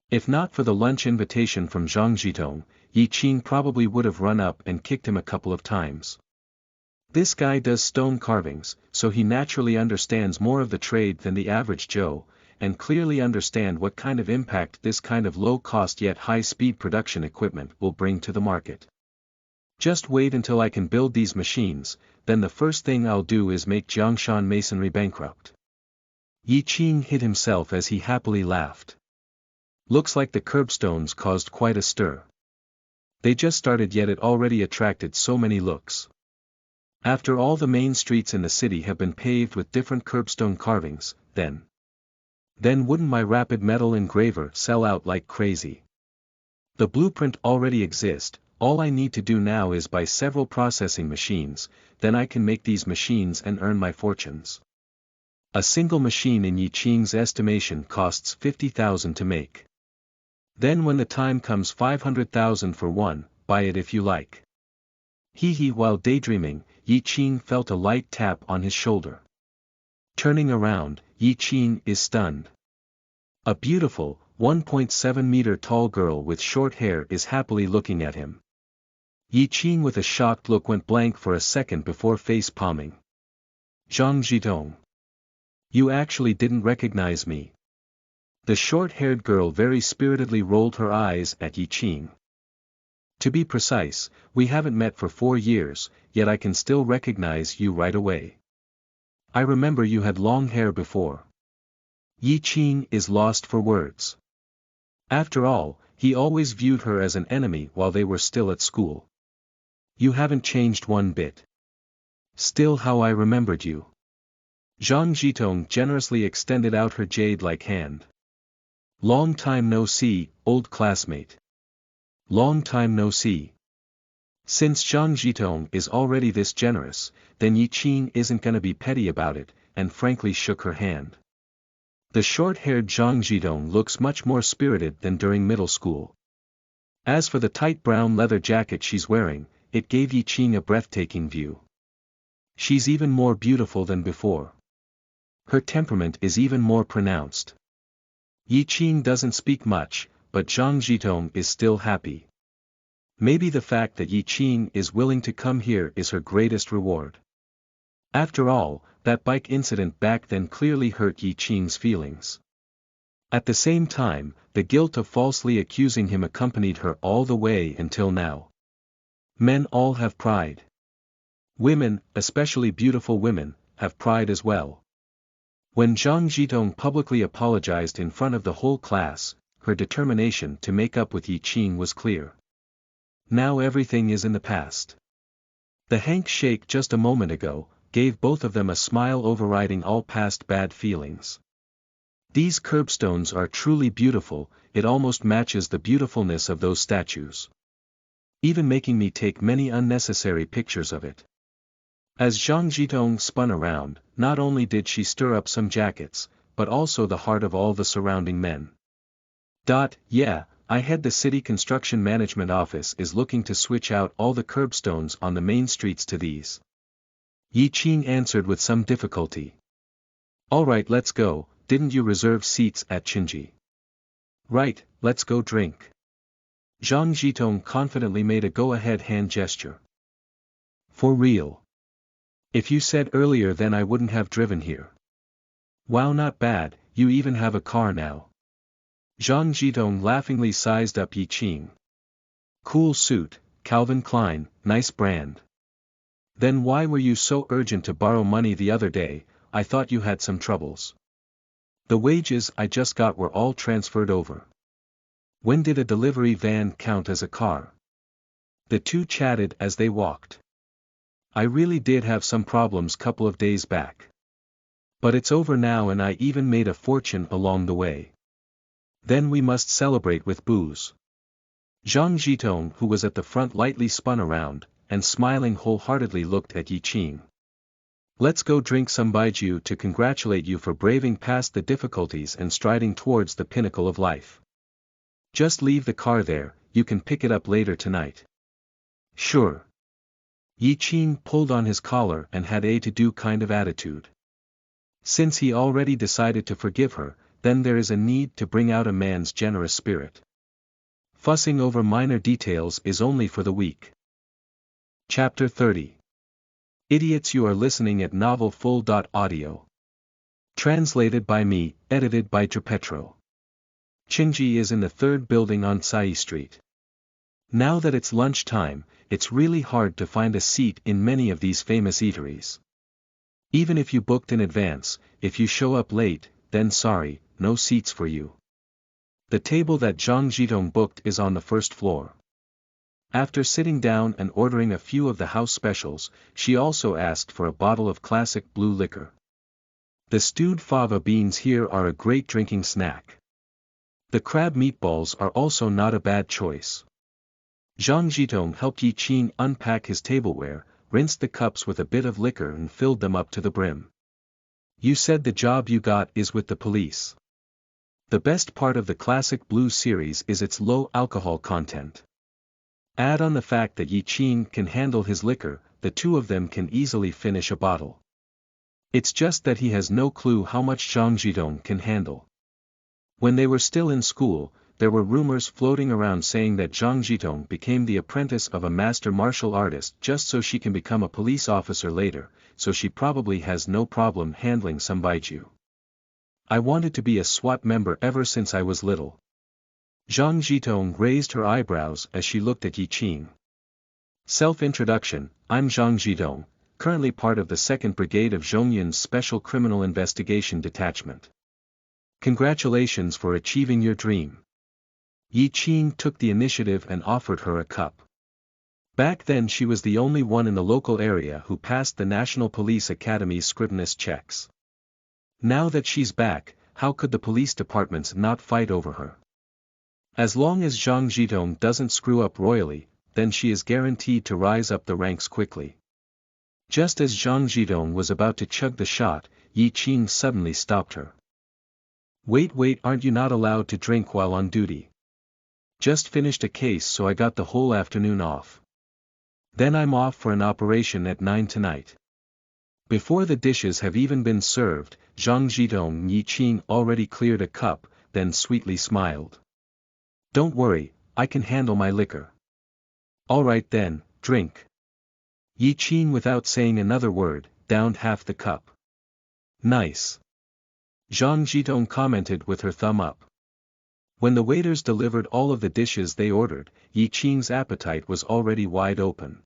If not for the lunch invitation from Zhang Jitong, Yi Qing probably would have run up and kicked him a couple of times. This guy does stone carvings, so he naturally understands more of the trade than the average Joe, and clearly understand what kind of impact this kind of low-cost yet high-speed production equipment will bring to the market. Just wait until I can build these machines, then the first thing I'll do is make Jiangshan Masonry bankrupt. Yi Qing hit himself as he happily laughed. Looks like the curbstones caused quite a stir. They just started yet it already attracted so many looks. After all the main streets in the city have been paved with different curbstone carvings, then wouldn't my rapid metal engraver sell out like crazy? The blueprint already exists, all I need to do now is buy several processing machines, then I can make these machines and earn my fortunes. A single machine in Yi Qing's estimation costs 50,000 to make. Then when the time comes 500,000 for one, buy it if you like. While daydreaming, Yi Qing felt a light tap on his shoulder. Turning around, Yi Qing is stunned. A beautiful, 1.7-meter tall girl with short hair is happily looking at him. Yi Qing with a shocked look went blank for a second before face-palming. Zhang Zhitong. You actually didn't recognize me. The short-haired girl very spiritedly rolled her eyes at Yi Qing. To be precise, we haven't met for 4 years, yet I can still recognize you right away. I remember you had long hair before. Yi Qing is lost for words. After all, he always viewed her as an enemy while they were still at school. You haven't changed one bit. Still how I remembered you. Zhang Zhitong generously extended out her jade-like hand. Long time no see, old classmate. Long time no see. Since Zhang Zhitong is already this generous, then Yi Qing isn't gonna be petty about it, and frankly shook her hand. The short-haired Zhang Zhitong looks much more spirited than during middle school. As for the tight brown leather jacket she's wearing, it gave Yi Qing a breathtaking view. She's even more beautiful than before. Her temperament is even more pronounced. Yi Qing doesn't speak much, but Zhang Zhitong is still happy. Maybe the fact that Yi Qing is willing to come here is her greatest reward. After all, that bike incident back then clearly hurt Yi Qing's feelings. At the same time, the guilt of falsely accusing him accompanied her all the way until now. Men all have pride. Women, especially beautiful women, have pride as well. When Zhang Zhitong publicly apologized in front of the whole class, her determination to make up with Yi Qing was clear. Now everything is in the past. The handshake just a moment ago gave both of them a smile overriding all past bad feelings. These curbstones are truly beautiful, it almost matches the beautifulness of those statues. Even making me take many unnecessary pictures of it. As Zhang Zhitong spun around, not only did she stir up some jackets, but also the heart of all the surrounding men. Yeah, I head the city construction management office is looking to switch out all the curbstones on the main streets to these. Yi Qing answered with some difficulty. Alright, let's go, didn't you reserve seats at Qinji? Right, let's go drink. Zhang Zhitong confidently made a go-ahead hand gesture. For real. If you said earlier then I wouldn't have driven here. Wow, not bad, you even have a car now. Zhang Zhitong laughingly sized up Yi Qing. Cool suit, Calvin Klein, nice brand. Then why were you so urgent to borrow money the other day? I thought you had some troubles. The wages I just got were all transferred over. When did a delivery van count as a car? The two chatted as they walked. I really did have some problems couple of days back. But it's over now and I even made a fortune along the way. Then we must celebrate with booze. Zhang Zhitong, who was at the front, lightly spun around, and smiling wholeheartedly looked at Yi Qing. Let's go drink some baijiu to congratulate you for braving past the difficulties and striding towards the pinnacle of life. Just leave the car there, you can pick it up later tonight. Sure. Yi Qing pulled on his collar and had a to-do kind of attitude. Since he already decided to forgive her, then there is a need to bring out a man's generous spirit. Fussing over minor details is only for the weak. Chapter 30. Idiots, you are listening at novelfull.audio. Translated by me, edited by Trapetro. Qinji is in the third building on Sai Street. Now that it's lunchtime, it's really hard to find a seat in many of these famous eateries. Even if you booked in advance, if you show up late, then sorry, no seats for you. The table that Zhang Zhitong booked is on the first floor. After sitting down and ordering a few of the house specials, she also asked for a bottle of classic blue liquor. The stewed fava beans here are a great drinking snack. The crab meatballs are also not a bad choice. Zhang Zhitong helped Yi Qing unpack his tableware, rinsed the cups with a bit of liquor and filled them up to the brim. You said the job you got is with the police. The best part of the classic Blue series is its low alcohol content. Add on the fact that Yi Qing can handle his liquor, the two of them can easily finish a bottle. It's just that he has no clue how much Zhang Zhitong can handle. When they were still in school, there were rumors floating around saying that Zhang Zhitong became the apprentice of a master martial artist just so she can become a police officer later, so she probably has no problem handling some baiju. I wanted to be a SWAT member ever since I was little. Zhang Zhitong raised her eyebrows as she looked at Yi Qing. Self-introduction: I'm Zhang Zhitong, currently part of the 2nd Brigade of Zhongyun's Special Criminal Investigation Detachment. Congratulations for achieving your dream. Yi Qing took the initiative and offered her a cup. Back then she was the only one in the local area who passed the National Police Academy's scrivener's checks. Now that she's back, how could the police departments not fight over her? As long as Zhang Zhitong doesn't screw up royally, then she is guaranteed to rise up the ranks quickly. Just as Zhang Zhitong was about to chug the shot, Yi Qing suddenly stopped her. Wait, aren't you not allowed to drink while on duty? Just finished a case so I got the whole afternoon off. Then I'm off for an operation at 9 tonight. Before the dishes have even been served, Zhang Zhitong and Yi Qing already cleared a cup, then sweetly smiled. Don't worry, I can handle my liquor. Alright then, drink. Yi Qing, without saying another word, downed half the cup. Nice. Zhang Zhitong commented with her thumb up. When the waiters delivered all of the dishes they ordered, Yi Qing's appetite was already wide open.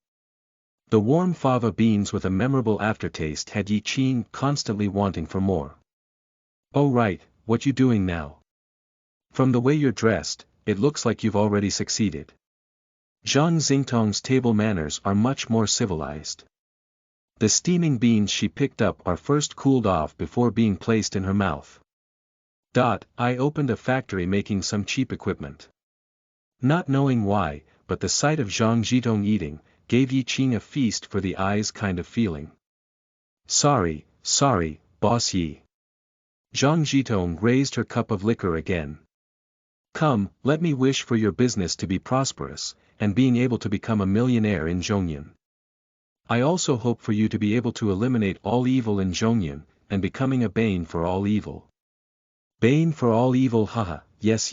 The warm fava beans with a memorable aftertaste had Yi Qing constantly wanting for more. Oh right, what you doing now? From the way you're dressed, it looks like you've already succeeded. Zhang Zhitong's table manners are much more civilized. The steaming beans she picked up are first cooled off before being placed in her mouth. I opened a factory making some cheap equipment. Not knowing why, but the sight of Zhang Zhitong eating, gave Yi Qing a feast for the eyes kind of feeling. Sorry, boss Yi. Zhang Zhitong raised her cup of liquor again. Come, let me wish for your business to be prosperous, and being able to become a millionaire in Zhongyun. I also hope for you to be able to eliminate all evil in Zhongyun, and becoming a bane for all evil. Bane for all evil, haha, yes.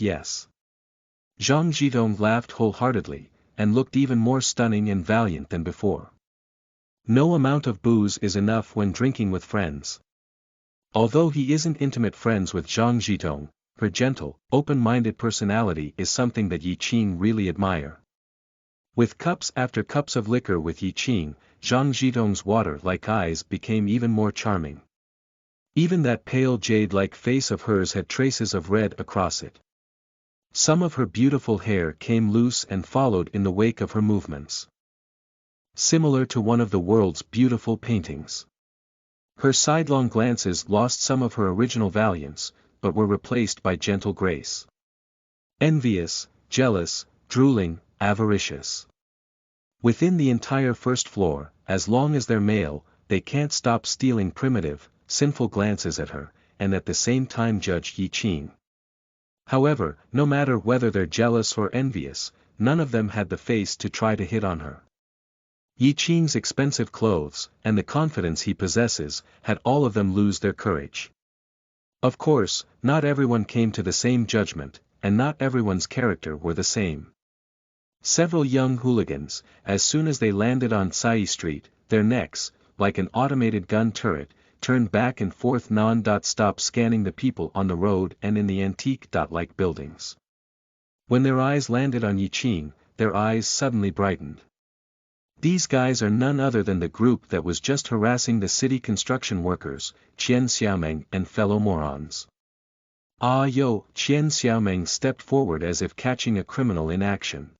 Zhang Zhitong laughed wholeheartedly, and looked even more stunning and valiant than before. No amount of booze is enough when drinking with friends. Although he isn't intimate friends with Zhang Zhitong, her gentle, open-minded personality is something that Yi Qing really admire. With cups after cups of liquor with Yi Qing, Zhang Zhitong's water-like eyes became even more charming. Even that pale jade-like face of hers had traces of red across it. Some of her beautiful hair came loose and followed in the wake of her movements. Similar to one of the world's beautiful paintings. Her sidelong glances lost some of her original valiance, but were replaced by gentle grace. Envious, jealous, drooling, avaricious. Within the entire first floor, as long as they're male, they can't stop stealing primitive, sinful glances at her, and at the same time judge Yi Qing. However, no matter whether they're jealous or envious, none of them had the face to try to hit on her. Yi Qing's expensive clothes, and the confidence he possesses, had all of them lose their courage. Of course, not everyone came to the same judgment, and not everyone's character were the same. Several young hooligans, as soon as they landed on Sci-fi Street, their necks, like an automated gun turret, turned back and forth non-stop scanning the people on the road and in the antique-like buildings. When their eyes landed on Yi Qing, their eyes suddenly brightened. These guys are none other than the group that was just harassing the city construction workers, Qian Xiaomeng and fellow morons. Ah yo, Qian Xiaomeng stepped forward as if catching a criminal in action.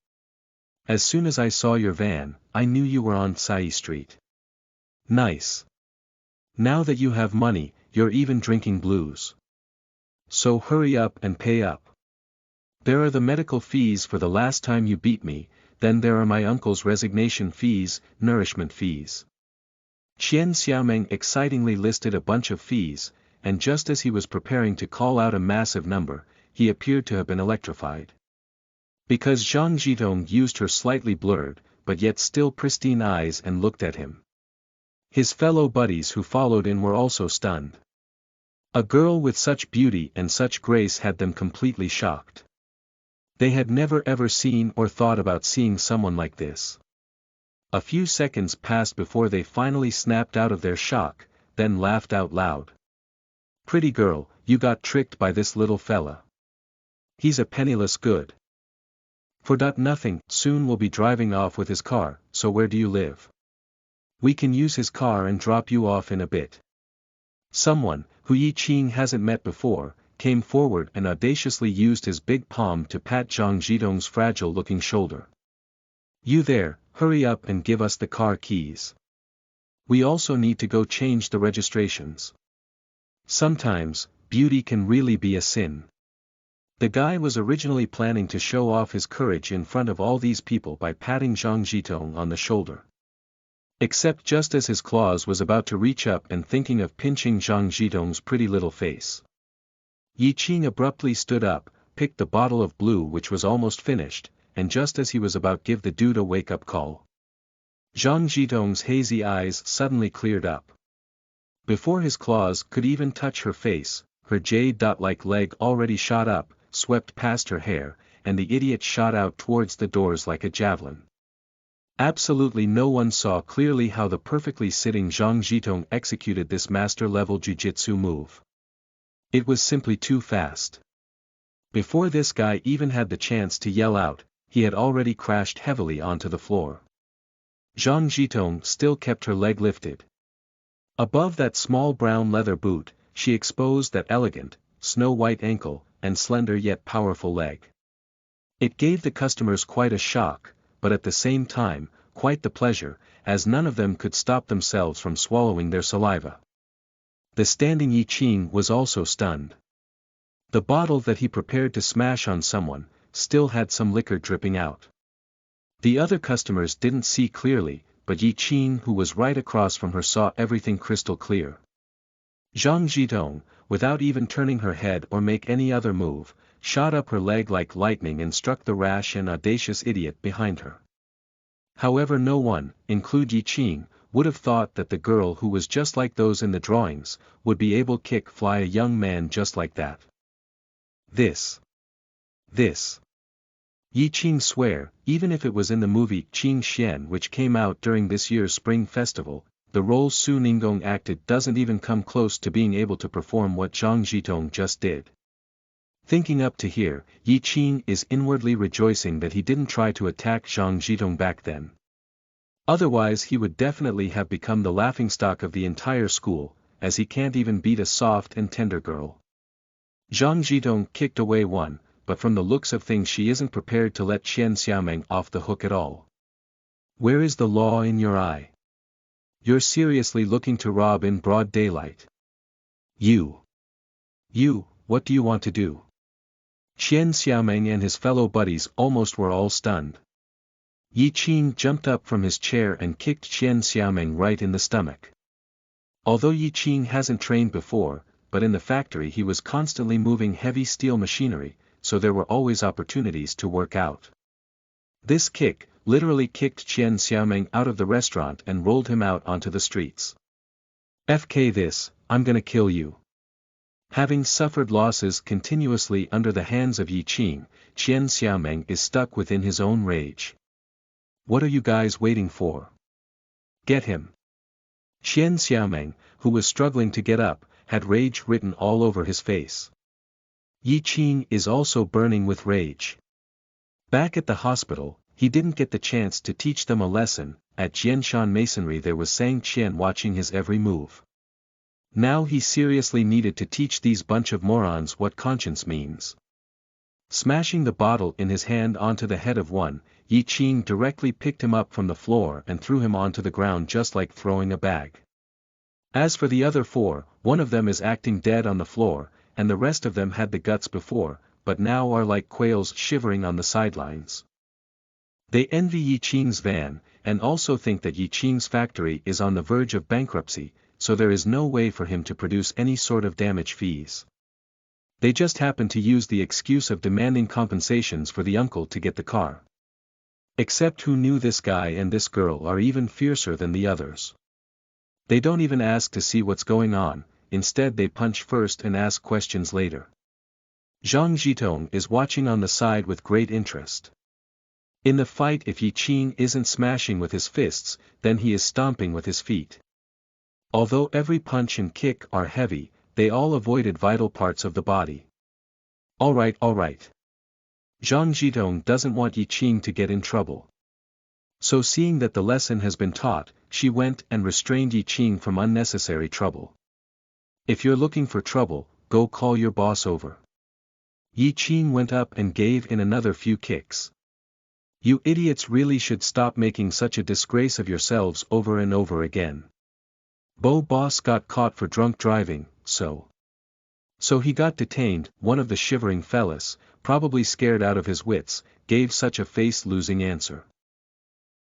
As soon as I saw your van, I knew you were on Sci-fi Street. Nice. Now that you have money, you're even drinking blues. So hurry up and pay up. There are the medical fees for the last time you beat me, then there are my uncle's resignation fees, nourishment fees. Qian Xiaomeng excitingly listed a bunch of fees, and just as he was preparing to call out a massive number, he appeared to have been electrified. Because Zhang Zhitong used her slightly blurred, but yet still pristine eyes and looked at him. His fellow buddies who followed in were also stunned. A girl with such beauty and such grace had them completely shocked. They had never ever seen or thought about seeing someone like this. A few seconds passed before they finally snapped out of their shock, then laughed out loud. Pretty girl, you got tricked by this little fella. He's a penniless good. For nothing, soon we'll be driving off with his car, so where do you live? We can use his car and drop you off in a bit. Someone, who Yi Qing hasn't met before, came forward and audaciously used his big palm to pat Zhang Zhitong's fragile-looking shoulder. You there, hurry up and give us the car keys. We also need to go change the registrations. Sometimes, beauty can really be a sin. The guy was originally planning to show off his courage in front of all these people by patting Zhang Zhitong on the shoulder. Except just as his claws was about to reach up and thinking of pinching Zhang Zhitong's pretty little face. Yi Qing abruptly stood up, picked the bottle of blue which was almost finished, and just as he was about give the dude a wake-up call. Zhang Zhitong's hazy eyes suddenly cleared up. Before his claws could even touch her face, her jade-like leg already shot up, swept past her hair, and the idiot shot out towards the doors like a javelin. Absolutely no one saw clearly how the perfectly sitting Zhang Zhitong executed this master-level jiu-jitsu move. It was simply too fast. Before this guy even had the chance to yell out, he had already crashed heavily onto the floor. Zhang Zhitong still kept her leg lifted. Above that small brown leather boot, she exposed that elegant, snow-white ankle, and slender yet powerful leg. It gave the customers quite a shock, but at the same time, quite the pleasure, as none of them could stop themselves from swallowing their saliva. The standing Yi Qing was also stunned. The bottle that he prepared to smash on someone, still had some liquor dripping out. The other customers didn't see clearly, but Yi Qing who was right across from her saw everything crystal clear. Zhang Zhitong, without even turning her head or make any other move, shot up her leg like lightning and struck the rash and audacious idiot behind her. However, no one, include Yi Qing, would have thought that the girl who was just like those in the drawings, would be able to fly a young man just like that. This. Yi Qing swear, even if it was in the movie Qing Xian which came out during this year's Spring Festival, the role Su Ningong acted doesn't even come close to being able to perform what Zhang Zhitong just did. Thinking up to here, Yi Qing is inwardly rejoicing that he didn't try to attack Zhang Zhitong back then. Otherwise he would definitely have become the laughingstock of the entire school, as he can't even beat a soft and tender girl. Zhang Zhitong kicked away one, but from the looks of things she isn't prepared to let Qian Xiaomeng off the hook at all. Where is the law in your eye? You're seriously looking to rob in broad daylight. You, what do you want to do? Qian Xiaomeng and his fellow buddies almost were all stunned. Yi Qing jumped up from his chair and kicked Qian Xiaomeng right in the stomach. Although Yi Qing hasn't trained before, but in the factory he was constantly moving heavy steel machinery, so there were always opportunities to work out. This kick literally kicked Qian Xiaomeng out of the restaurant and rolled him out onto the streets. FK this, I'm gonna kill you. Having suffered losses continuously under the hands of Yi Qing, Qian Xiaomeng is stuck within his own rage. What are you guys waiting for? Get him. Qian Xiaomeng, who was struggling to get up, had rage written all over his face. Yi Qing is also burning with rage. Back at the hospital, he didn't get the chance to teach them a lesson. At Jianshan Masonry there was Sang Qian watching his every move. Now he seriously needed to teach these bunch of morons what conscience means. Smashing the bottle in his hand onto the head of one, Yi Qing directly picked him up from the floor and threw him onto the ground just like throwing a bag. As for the other four, one of them is acting dead on the floor, and the rest of them had the guts before, but now are like quails shivering on the sidelines. They envy Yi Qing's van, and also think that Yi Qing's factory is on the verge of bankruptcy, so there is no way for him to produce any sort of damage fees. They just happen to use the excuse of demanding compensations for the uncle to get the car. Except who knew this guy and this girl are even fiercer than the others. They don't even ask to see what's going on, instead they punch first and ask questions later. Zhang Zhitong is watching on the side with great interest. In the fight, if Yi Qing isn't smashing with his fists, then he is stomping with his feet. Although every punch and kick are heavy, they all avoided vital parts of the body. Alright. Zhang Zhitong doesn't want Yi Qing to get in trouble. So seeing that the lesson has been taught, she went and restrained Yi Qing from unnecessary trouble. If you're looking for trouble, go call your boss over. Yi Qing went up and gave in another few kicks. You idiots really should stop making such a disgrace of yourselves over and over again. Bo boss got caught for drunk driving, so he got detained. One of the shivering fellas, probably scared out of his wits, gave such a face-losing answer.